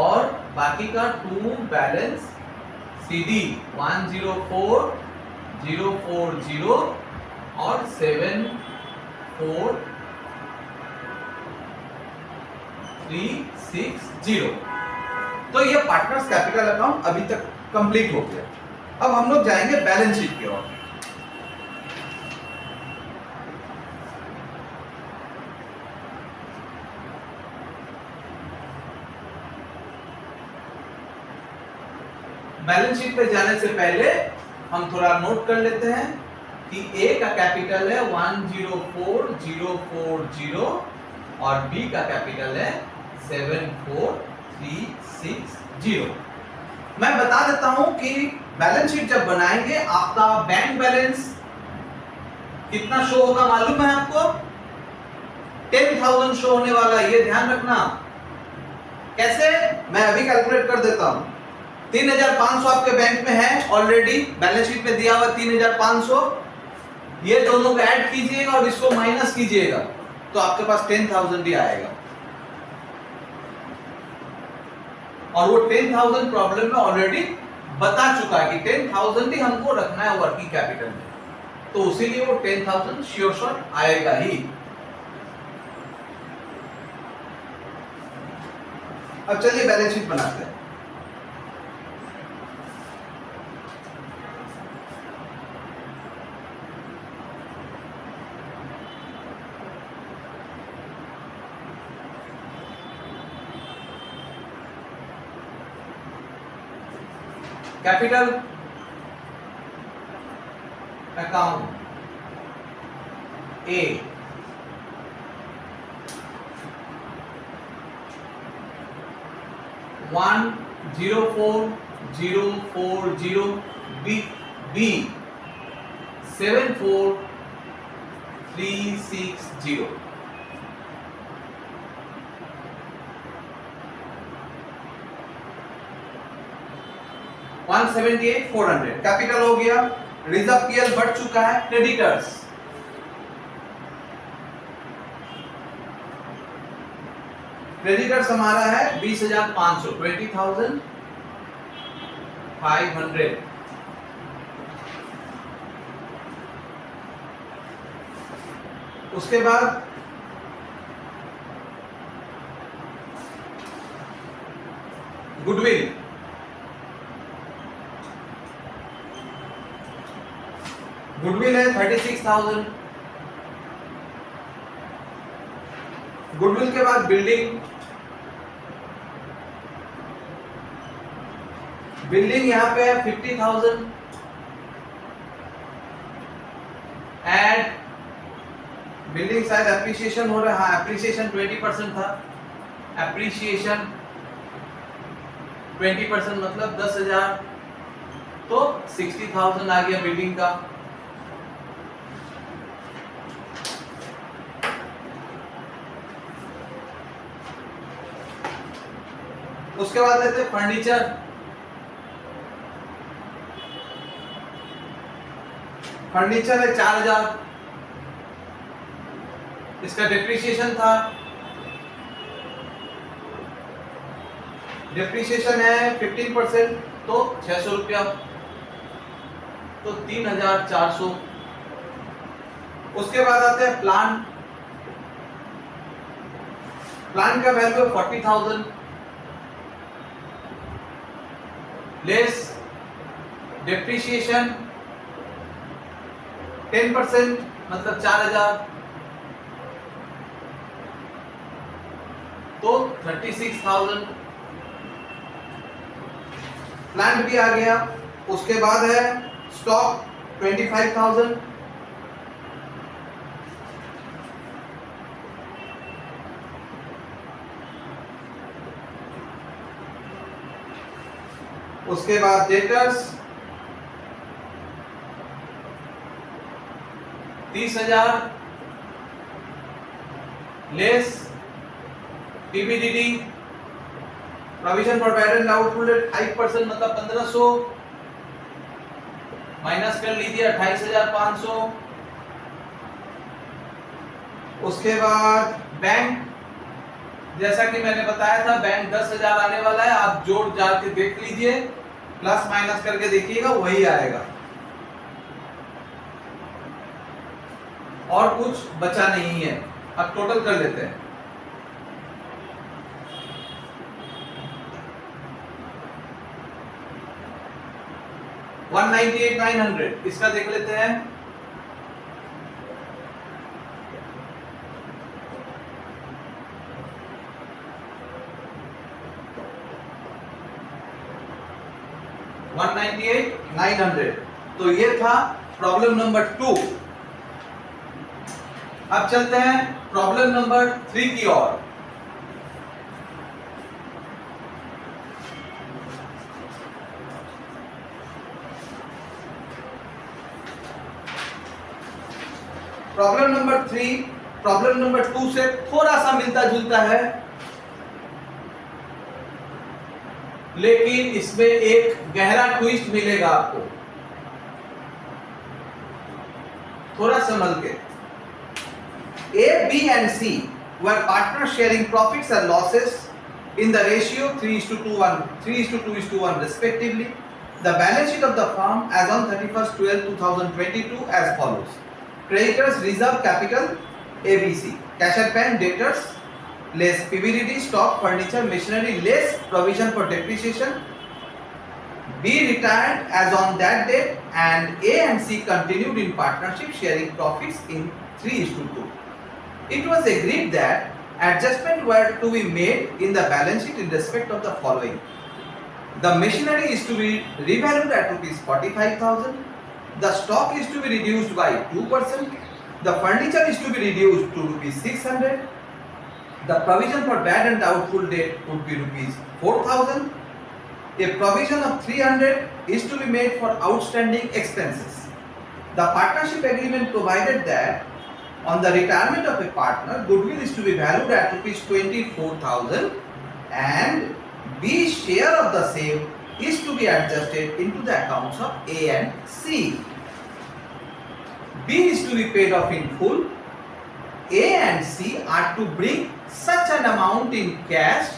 और बाकी का टू बैलेंस सीडी 104040 और 74360। तो ये पार्टनर्स कैपिटल अकाउंट अभी तक कंप्लीट हो गया। अब हम लोग जाएंगे बैलेंस शीट की ओर। बैलेंस शीट पे जाने से पहले हम थोड़ा नोट कर लेते हैं कि ए का कैपिटल है 104040 और बी का कैपिटल है 74360। मैं बता देता हूं कि बैलेंस शीट जब बनाएंगे आपका बैंक बैलेंस कितना शो होगा मालूम है आपको? 10,000 शो होने वाला है, ये ध्यान रखना। कैसे? मैं अभी कैलकुलेट कर देता हूं। 3,500 आपके बैंक में है ऑलरेडी, बैलेंस शीट में दिया हुआ 3,500। ये दोनों को ऐड कीजिएगा और इसको माइनस कीजिएगा तो आपके पास 10,000 ही आएगा। और वो 10,000 प्रॉब्लम में ऑलरेडी बता चुका है कि 10,000 ही हमको रखना है वर्किंग कैपिटल में, तो उसीलिए वो 10,000 श्योर शॉट आएगा ही। अब चलिए बैलेंस शीट बनाते हैं। कैपिटल अकाउंट ए, $104,040 B 74360। $178,400 कैपिटल हो गया। रिजर्व पीएल बढ़ चुका है। क्रेडिटर्स हमारा है 20,500 20,500। उसके बाद गुडविल है 36,000। गुडविल के बाद बिल्डिंग यहाँ पे है 50,000। एंड बिल्डिंग शायद एप्रिसिएशन हो रहा है। हाँ, एप्रिसिएशन 20% था। एप्रिसिएशन 20% मतलब 10,000, तो 60,000 आ गया बिल्डिंग का। उसके बाद लेते हैं फर्नीचर। है 4,000। इसका डिप्रिसिएशन था, डिप्रिसिएशन है 15%, तो 600 रुपया, तो 3,400। उसके बाद आते हैं प्लांट का वैल्यू 40,000 लेस डिप्रिसिएशन 10% मतलब 4,000, तो 36,000। प्लांट भी आ गया। उसके बाद है स्टॉक 25,000। उसके बाद debtors 30,000 less TPDD provision for bad and doubtful debt 5% मतलब 1,500 माइनस कर लीजिए 28,500। उसके बाद बैंक, जैसा कि मैंने बताया था बैंक 10,000 आने वाला है। आप जोड़ जाड़ के देख लीजिए, प्लस माइनस करके देखिएगा वही आएगा, और कुछ बचा नहीं है। अब टोटल कर लेते हैं। $198,900 इसका देख लेते हैं। 900। तो ये था प्रॉब्लम नंबर 2। अब चलते हैं प्रॉब्लम नंबर 3 की ओर। प्रॉब्लम नंबर 3 प्रॉब्लम नंबर 2 से थोड़ा सा मिलता जुलता है, लेकिन इसमें एक गहरा ट्विस्ट मिलेगा आपको, थोड़ा समझ के। A, B and C were partners sharing profits and losses in the ratio 3:2:1 respectively. The balance sheet of the firm as on 31st/12/2022 as follows: creditors reserve capital ABC, cash at bank, debtors less PVDD, stock, furniture, machinery less provision for depreciation. B retired as on that date, and A and C continued in partnership sharing profits in 3:2. It was agreed that adjustments were to be made in the balance sheet in respect of the following: the machinery is to be revalued at rupees 45,000, the stock is to be reduced by 2%, the furniture is to be reduced to rupees 600, the provision for bad and doubtful debt would be rupees 4,000, a provision of 300 is to be made for outstanding expenses. The partnership agreement provided that on the retirement of a partner, goodwill is to be valued at rupees 24,000 and B's share of the same is to be adjusted into the accounts of A and C. B is to be paid off in full. A and C are to bring such an amount in cash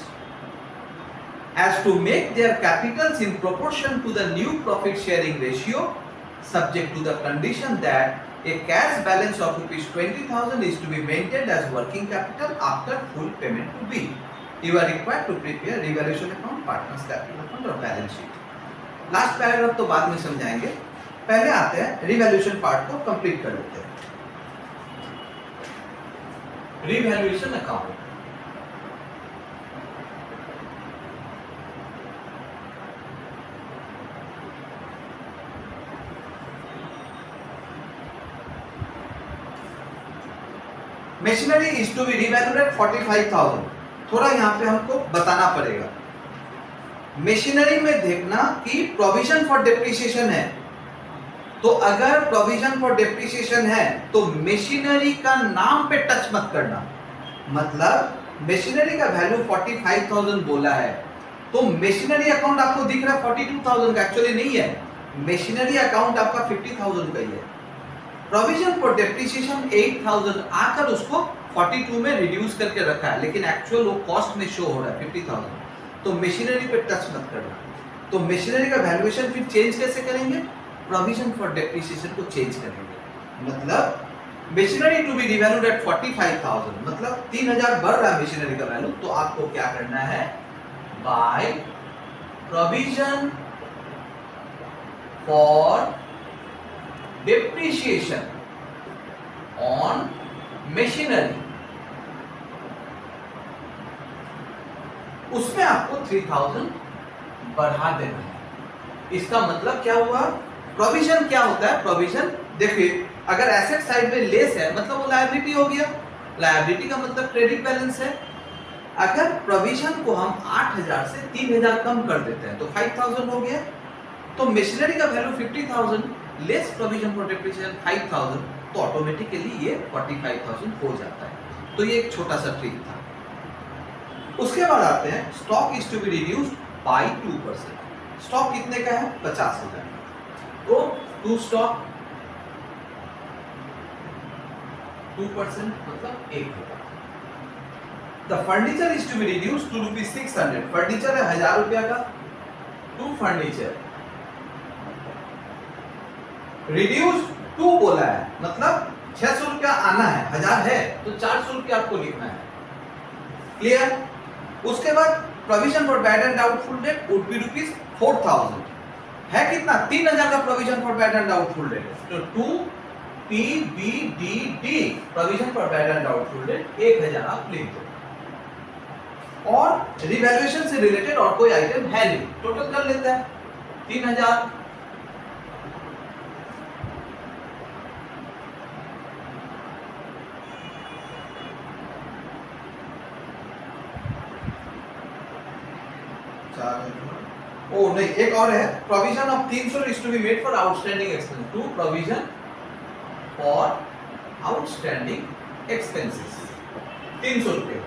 as to make their capitals in proportion to the new profit sharing ratio, subject to the condition that a cash balance of rupees 20,000 is to be maintained as working capital after full payment to B. You are required to prepare revaluation account, partners capital account और balance sheet। लास्ट पैराग्राफ तो बाद में समझाएंगे, पहले आते हैं रिवैल्यूएशन पार्ट को कंप्लीट कर लेते हैं। Revaluation account, machinery is to be revalued at 45,000। थोड़ा यहाँ पे हमको बताना पड़ेगा, मशीनरी में देखना कि प्रोविजन फॉर डेप्रिसिएशन है, तो अगर प्रोविजन फॉर डेप्रिसिएशन है तो मशीनरी का नाम पे टच मत करना। मतलब मशीनरी का वैल्यू 45,000 बोला है, तो मशीनरी अकाउंट आपको दिख रहा है 42,000 का, एक्चुअली नहीं है, मशीनरी अकाउंट आपका 50,000 का ही है। प्रोविजन फॉर डेप्रिसिएशन 8,000 आकर उसको 42 में रिड्यूस करके रखा है, लेकिन एक्चुअल वो कॉस्ट में शो हो रहा है 50,000, तो मशीनरी पे टच मत करना। तो मशीनरी का वैल्यूएशन फिर चेंज कैसे करेंगे? प्रोविजन फॉर डेप्रिसिएशन को चेंज करेंगे। मतलब machinery to be revalued at 45,000, मतलब 3,000 बढ़ रहा है मशीनरी का वैल्यू, तो आपको क्या करना है? By provision for depreciation on machinery, उसमें आपको 3,000 बढ़ा देना है। इसका मतलब क्या हुआ? प्रोविजन क्या होता है? प्रोविजन देखिए, अगर एसेट साइड में लेस है मतलब वो लायबिलिटी हो गया, लायबिलिटी का मतलब क्रेडिट बैलेंस है। अगर प्रोविजन को हम 8,000 से 3,000 कम कर देते हैं तो 5,000 हो गया, तो मशीनरी का value 50,000 less provision for depreciation 5,000, तो ऑटोमेटिकली ये 45,000 हो जाता है। तो ये एक छोटा सा ट्रिक था। उसके बाद आते हैं stock is to be reduced by 2%। Stock कितने का है? 50,000। तो टू स्टॉक 2% मतलब 1 होगा। The furniture is to be reduced to rupees 600। Furniture है 1,000 रुपया का, टू फर्नीचर रिड्यूस 2 बोला है, मतलब 600 रुपया आना है, 1,000 है तो 400 रुपया आपको लिखना है। क्लियर? उसके बाद provision for bad and doubtful date would be rupees 4,000। है कितना? 3,000 का provision for bad and doubtful date, तो 2 PBDD provision for bad and doubtful date 1,000 आप लिख दो। और रिवैल्यूएशन से रिलेटेड और कोई आइटम है नहीं, टोटल कर लेते हैं 3000। ओ नहीं, एक और है, provision of 300 is to be made for outstanding expense. To provision for outstanding expenses 300 रुपये,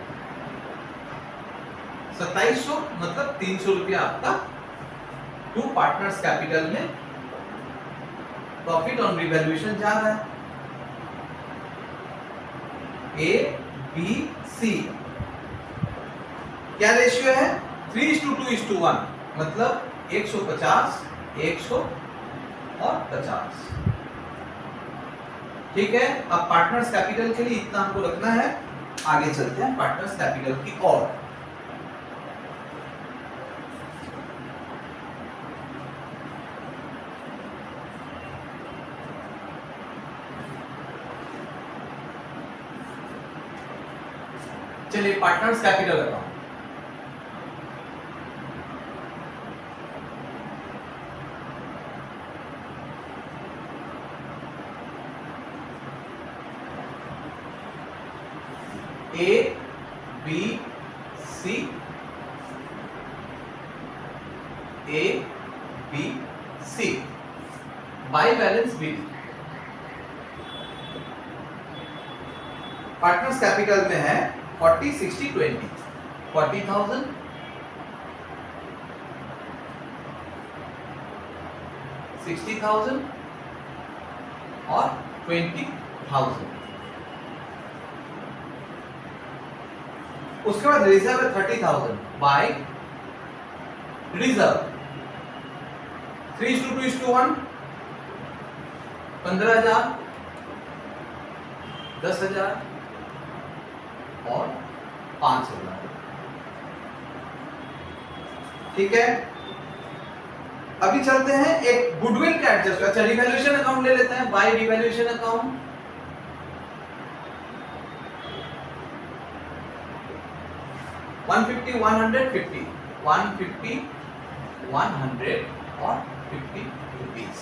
2700 मतलब 300 रुपया आपका टू पार्टनर्स कैपिटल में प्रॉफिट ऑन रिवैल्यूएशन जा रहा है। ए बी सी क्या रेशियो है? 3:2:1 मतलब 150, 100 और 50। ठीक है, अब पार्टनर्स कैपिटल के लिए इतना हमको रखना है। आगे चलते हैं पार्टनर्स कैपिटल की ओर। चलिए partners capital account. A B C, A B C by balance B. Partners capital में है 40, 60, 20, 40,000, 60,000 और 20,000। उसके बाद रिजर्व है 30,000 बाय रिजर्व 3:2:1, 15,000, 10,000 और 5,000। ठीक है, अभी चलते हैं एक गुडविल का एडजस्ट। अच्छा, रिवैल्यूएशन अकाउंट ले लेते हैं। बाय रिवैल्यूएशन अकाउंट 150, 150, 150, 100 और 50 रुपीज।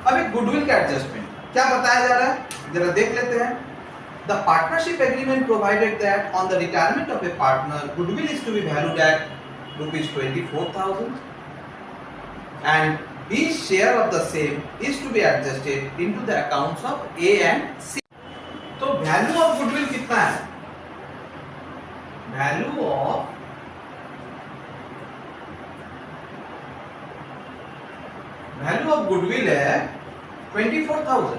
अब एक गुडविल का एडजस्टमेंट क्या बताया जा रहा है, जरा देख लेते हैं। The partnership agreement provided that on the retirement of a partner goodwill is to be valued at ₹24,000 and each share of the same is to be adjusted into the accounts of A and C. तो वैल्यू ऑफ गुडविल कितना है? वैल्यू ऑफ गुडविल है 24,000।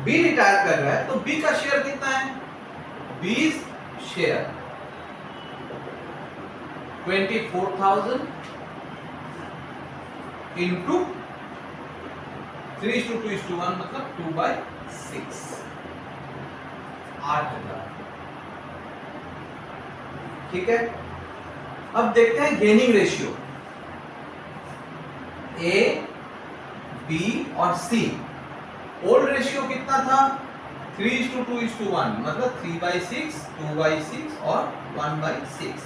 बी रिटायर कर रहा है तो बी का शेयर कितना है? 20 शेयर 24,000 इंटू 3:2:1 मतलब 2/6, 8,000। ठीक है, अब देखते हैं गेनिंग रेशियो। ए बी और सी ओल्ड रेशियो कितना था? 3:2:1 मतलब 3/6, 2/6 और 1/6।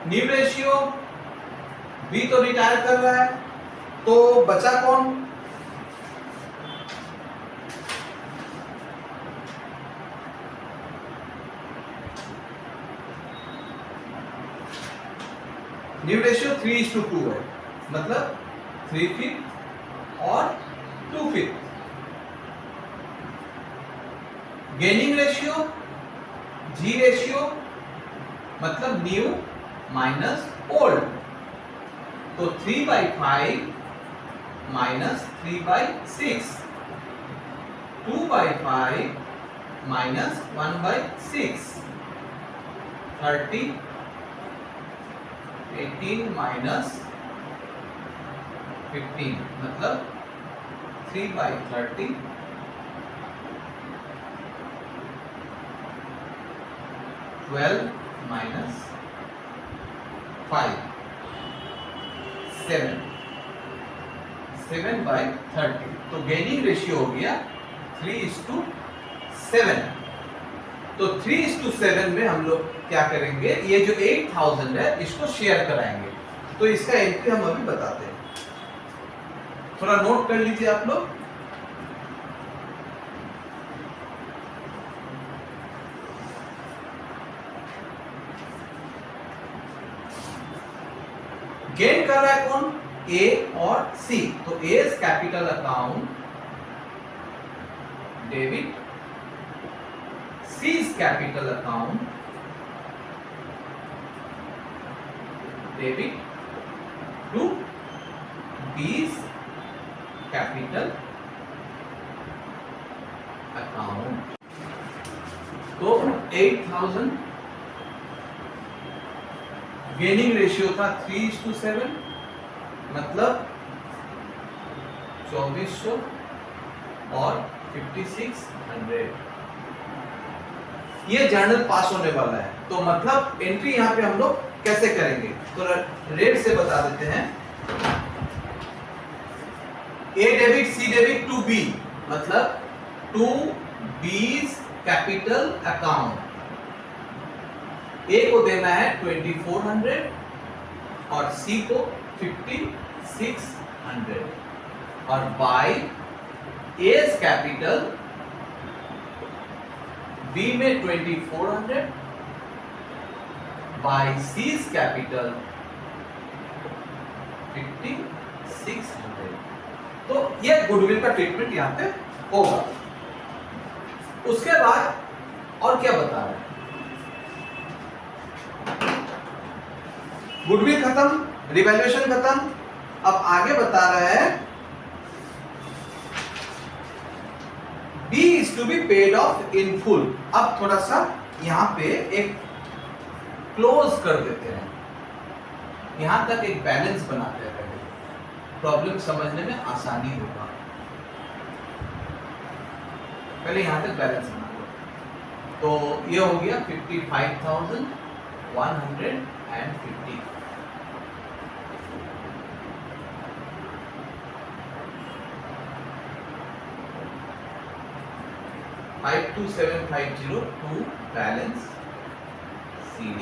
न्यू रेशियो बी तो रिटायर कर रहा है तो बचा कौन? न्यू रेशियो 3:2 है मतलब 3/5 और 2/5। गेनिंग रेशियो जी रेशियो मतलब न्यू माइनस ओल्ड, तो 3/5 माइनस 3/6, 2/5 माइनस 1/6, 30, 18 माइनस 15 मतलब 3/30, 12 माइनस 5, 7/30। तो गेनिंग रेशियो हो गया 3:7। तो 3:7 में हम लोग क्या करेंगे, ये जो 8000 है इसको शेयर कराएंगे। तो इसका एंट्री हम अभी बताते हैं, थोड़ा नोट कर लीजिए आप लोग। गेन कर रहा है कौन, ए और सी। तो as capital account debit, C's capital account debit to B's capital account। तो 8000 गेनिंग रेशियो था 3:7, मतलब 2400 और 5600। ये जर्नल पास होने वाला है, तो मतलब एंट्री यहां पे हम लोग कैसे करेंगे, तो रेट से बता देते हैं। A debit C debit to B, मतलब to B's capital account. A को देना है 2400 और सी को 5600, और बाय एज कैपिटल बी में 2400 बाय सीज कैपिटल 5600। तो ये गुडविल का ट्रीटमेंट यहां पे होगा। उसके बाद और क्या बता रहे हैं, गुडविल खत्म, रिवैल्यूएशन खत्म। अब आगे बता रहा है B is to be paid off in full। अब थोड़ा सा यहां पे एक क्लोज कर देते हैं, यहां तक एक बैलेंस बनाते हैं, प्रॉब्लम समझने में आसानी होगा। पहले यहां तक बैलेंस बना लो। तो ये हो गया 55,150। 52750 टू बैलेंस CD।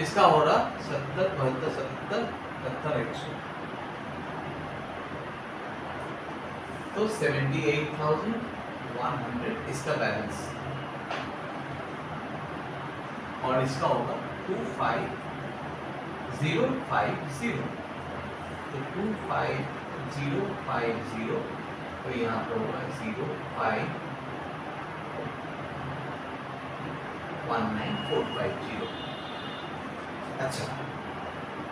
इसका हो रहा 70 72 77 7100, तो 78,100 इसका बैलेंस, और इसका होगा 25050। तो 25050, तो यहाँ पर होगा 0519450। अच्छा,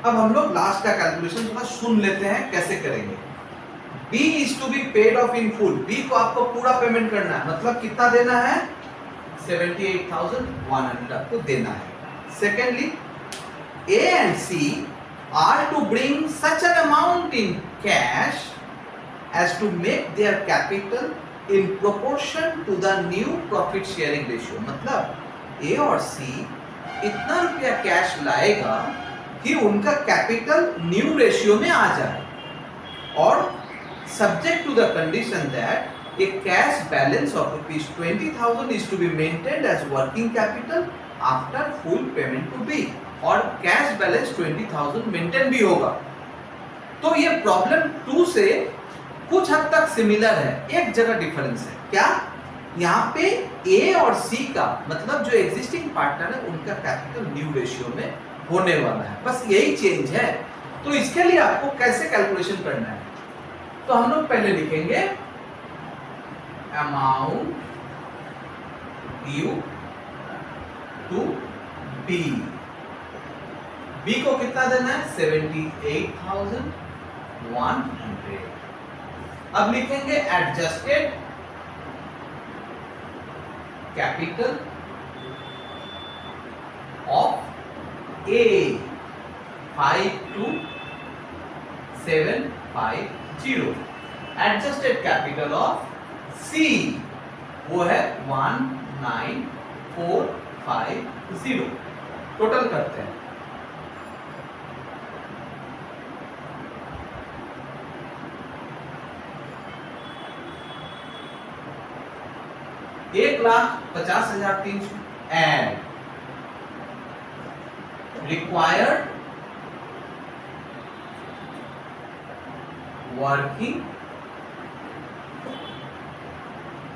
अब हम लोग लास्ट का कैलकुलेशन थोड़ा सुन लेते हैं कैसे करेंगे। B is to be paid off in full। B को आपको पूरा पेमेंट करना है, मतलब कितना देना है, 78,100 आपको देना है। Secondly, A and C are to bring such an amount in cash as to make their capital in proportion to the new profit sharing ratio। मतलब A और C इतना रुपया कैश लाएगा कि उनका कैपिटल न्यू रेशियो में आ जाए, और subject to the condition that a cash balance of ₹20,000 is to be maintained as working capital after full payment to B। और कैश बैलेंस 20,000 मेंटेन भी होगा। तो ये प्रॉब्लम 2 से कुछ हद तक सिमिलर है, एक जगह डिफरेंस है। क्या, यहाँ पे A और C का मतलब जो एग्जिस्टिंग पार्टनर है उनका कैपिटल न्यू रेशियो में होने वाला है, बस यही चेंज है। तो इसके लिए आपको कैसे कैलकुलेशन करना है, तो हम लोग पहले लिखेंगे amount due to B। B को कितना देना है, 78,100। अब लिखेंगे adjusted capital of A 52,750। Adjusted capital of C वो है 19,450। टोटल करते हैं, A 1,50,300 and required working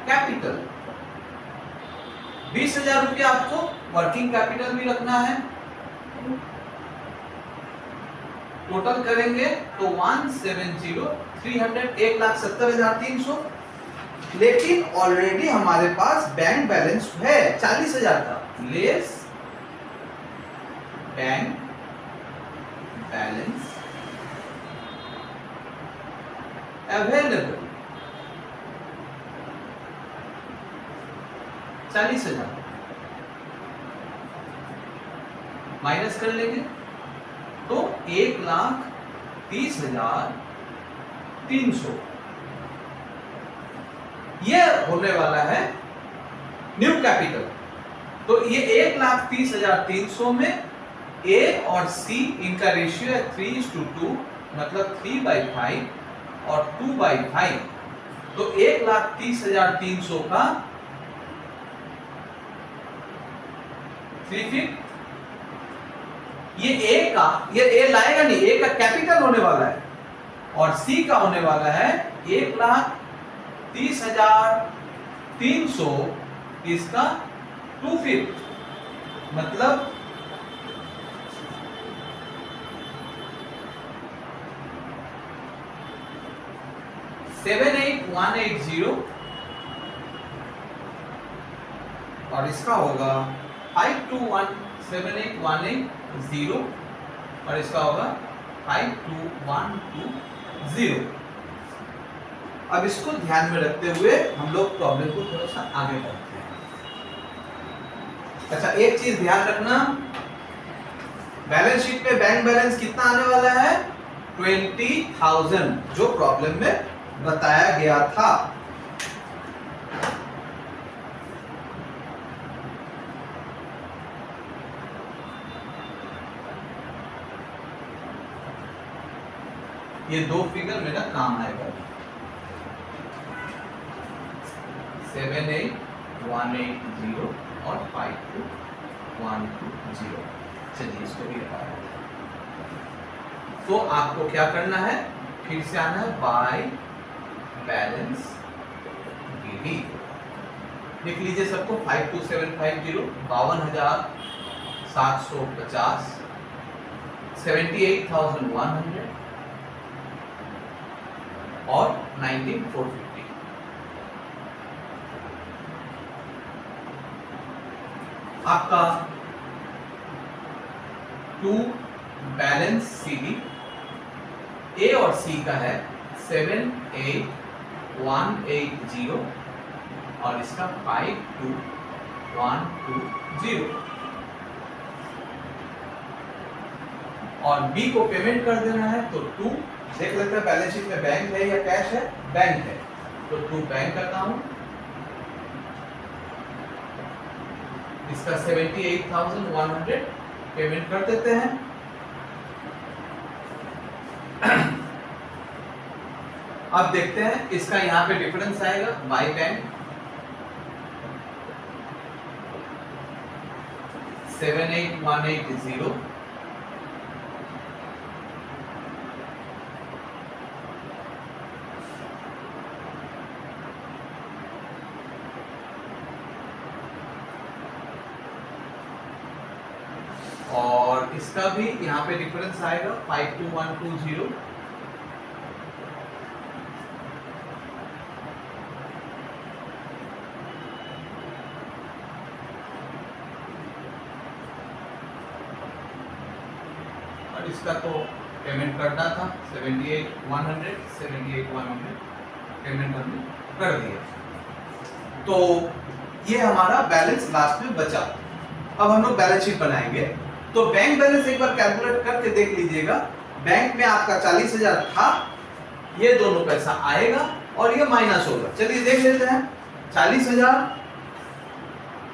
capital. 20,000 रुपया आपको वर्किंग कैपिटल भी रखना है। टोटल करेंगे तो 1,70,300 लेकिन ऑलरेडी हमारे पास बैंक बैलेंस है 40,000 का, less bank balance available 40,000 minus कर लेंगे तो 1,30,300 ये होने वाला है न्यू कैपिटल। तो ये 1,30,300 में ए और सी इनका रेशियो है 3:2, मतलब 3/5 और 2/5। तो 1,30,300 का 3/5 ये ए का, ये ए लाएगा नहीं, ए का कैपिटल होने वाला है और सी का होने वाला है 1,30,300 इसका 2/5, मतलब 78,180 और इसका होगा 521,78,180 और इसका होगा 52120। अब इसको ध्यान में रखते हुए हम लोग प्रॉब्लम को थोड़ा सा आगे बढ़ते हैं। अच्छा, एक चीज ध्यान रखना, बैलेंस शीट पे बैंक बैलेंस कितना आने वाला है 20,000 जो प्रॉब्लम में बताया गया था। ये दो फिगर मेरा काम आएगा 78,180 और 52120। चलिए इसको भी लगा रहा हूं। तो आपको क्या करना है, फिर से आना है बाय बैलेंस बीडी। लिख लीजिए सबको 52750 52,750 78,100 और 19,450। आपका टू बैलेंस सीडी ए और सी का है 78,180 और इसका 52120 और बी को पेमेंट कर देना है। तो 2 देख लेते हैं बैलेंस शीट में बैंक है या कैश है, बैंक है तो 2 बैंक करता हूं। इसका 78,100 पेमेंट कर देते हैं। अब देखते हैं इसका यहां पे डिफरेंस आएगा बाय बैंक 78,180 और इसका भी यहाँ पे डिफरेंस आएगा 52120 और इसका तो पेमेंट करना था 78,100 पेमेंट हमने कर दिया। तो ये हमारा बैलेंस लास्ट में बचा। अब हम लोग बैलेंस शीट बनाएंगे। तो बैंक बैलेंस एक बार कैलकुलेट करके देख लीजिएगा। बैंक में आपका 40,000 था, ये दोनों पैसा आएगा और ये माइनस होगा। चलिए देख लेते हैं 40,000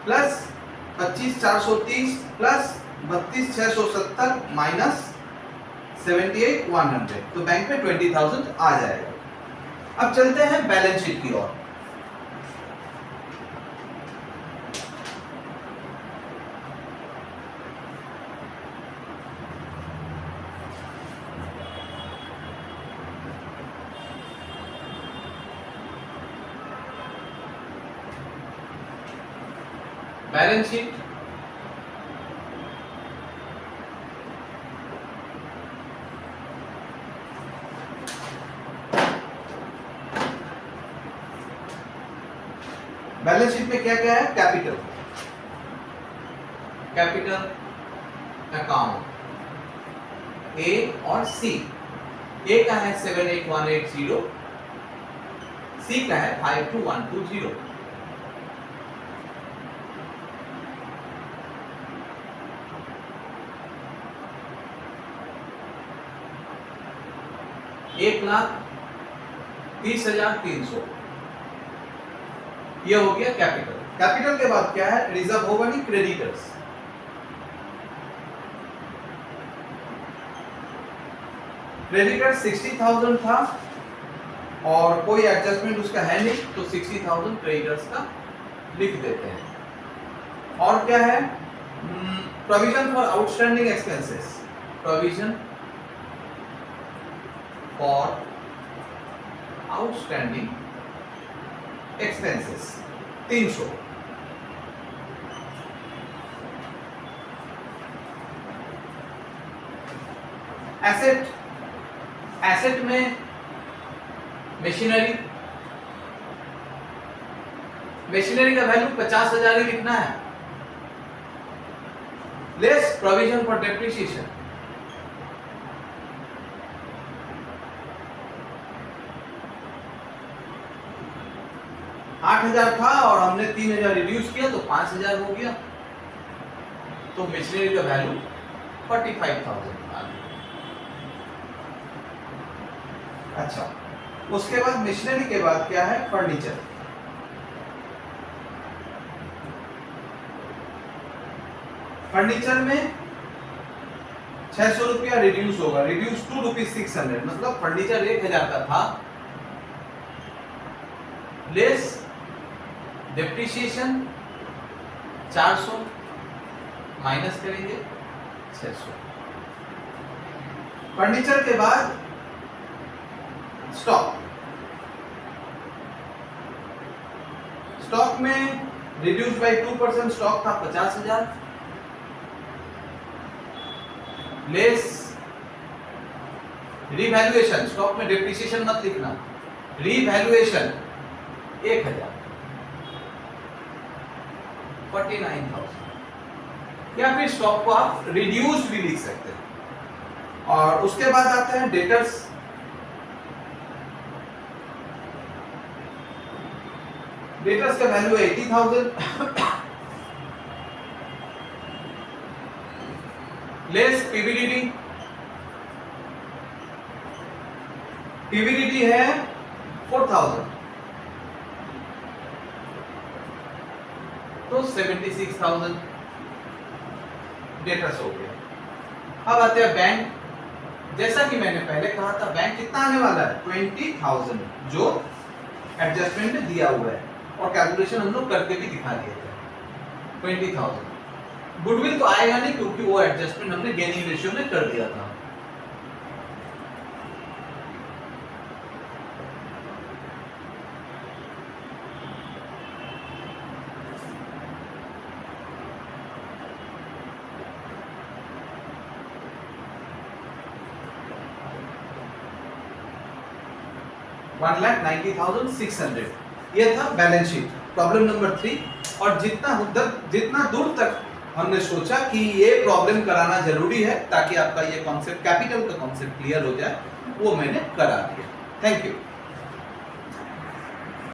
प्लस 25,430 प्लस 32,670 माइनस 78,100 तो बैंक में 20,000 आ जाएगा। अब चलते हैं बैलेंस शीट की ओर। बैलेंस शीट, बैलेंस शीट में क्या क्या है? कैपिटल, कैपिटल अकाउंट ए और सी। ए का है 78180, सी का है 52120। $1,30,300, ये हो गया कैपिटल। कैपिटल के बाद क्या है? रिजर्व होगा नहीं, क्रेडिटर्स। क्रेडिटर 60,000 था और कोई एडजस्टमेंट उसका है नहीं, तो 60,000 क्रेडिटर्स का लिख देते हैं। और क्या है? Provision for outstanding expenses, provision for outstanding expenses 300। Asset, asset में मशीनरी, मशीनरी का वैल्यू 50,000 ही लिखना है, लेस प्रोविजन फॉर डेप्रिसिएशन। $8,000 था और हमने 3,000 रिड्यूस किया तो 5,000 हो गया, तो मशीनरी का वैल्यू 45,000 आ गया। अच्छा, उसके बाद मशीनरी के बाद क्या है? फर्नीचर। फर्नीचर में 600 रुपया रिड्यूस होगा, रिड्यूस टू ₹600, मतलब फर्नीचर 1,000 का था, लेस डेप्रिसिएशन 400 माइनस करेंगे 600। फर्नीचर के बाद स्टॉक, स्टॉक में रिड्यूस बाय 2%, स्टॉक था 50,000, लेस रीवैल्यूएशन, स्टॉक में डेप्रिसिएशन मत लिखना, रीवैल्यूएशन 1,000, 49,000, या फिर स्टॉक को आप रिड्यूस्ड भी लिख सकते हैं। और उसके बाद आते हैं डेटर्स। डेटर्स का वैल्यू है 80,000, लेस पीवीडीडी, पीवीडीडी है 4,000, तो 76,000 डेटर्स हो गया। अब आते हैं बैंक। जैसा कि मैंने पहले कहा था, बैंक कितना आने वाला है? 20,000, जो एडजस्टमेंट में दिया हुआ है, और कैलकुलेशन हम लोग करके भी दिखा दिए थे। 20,000 गुडविल तो आएगा नहीं, क्योंकि वो एडजस्टमेंट हमने गेनिंग रेशियो में कर दिया था। $1,90,600, ये था बैलेंस शीट, प्रॉब्लम नंबर 3। और जितना दूर तक हमने सोचा कि ये प्रॉब्लम कराना जरूरी है ताकि आपका ये कॉन्सेप्ट, कैपिटल का कॉन्सेप्ट क्लियर हो जाए, वो मैंने करा दिया। Thank you.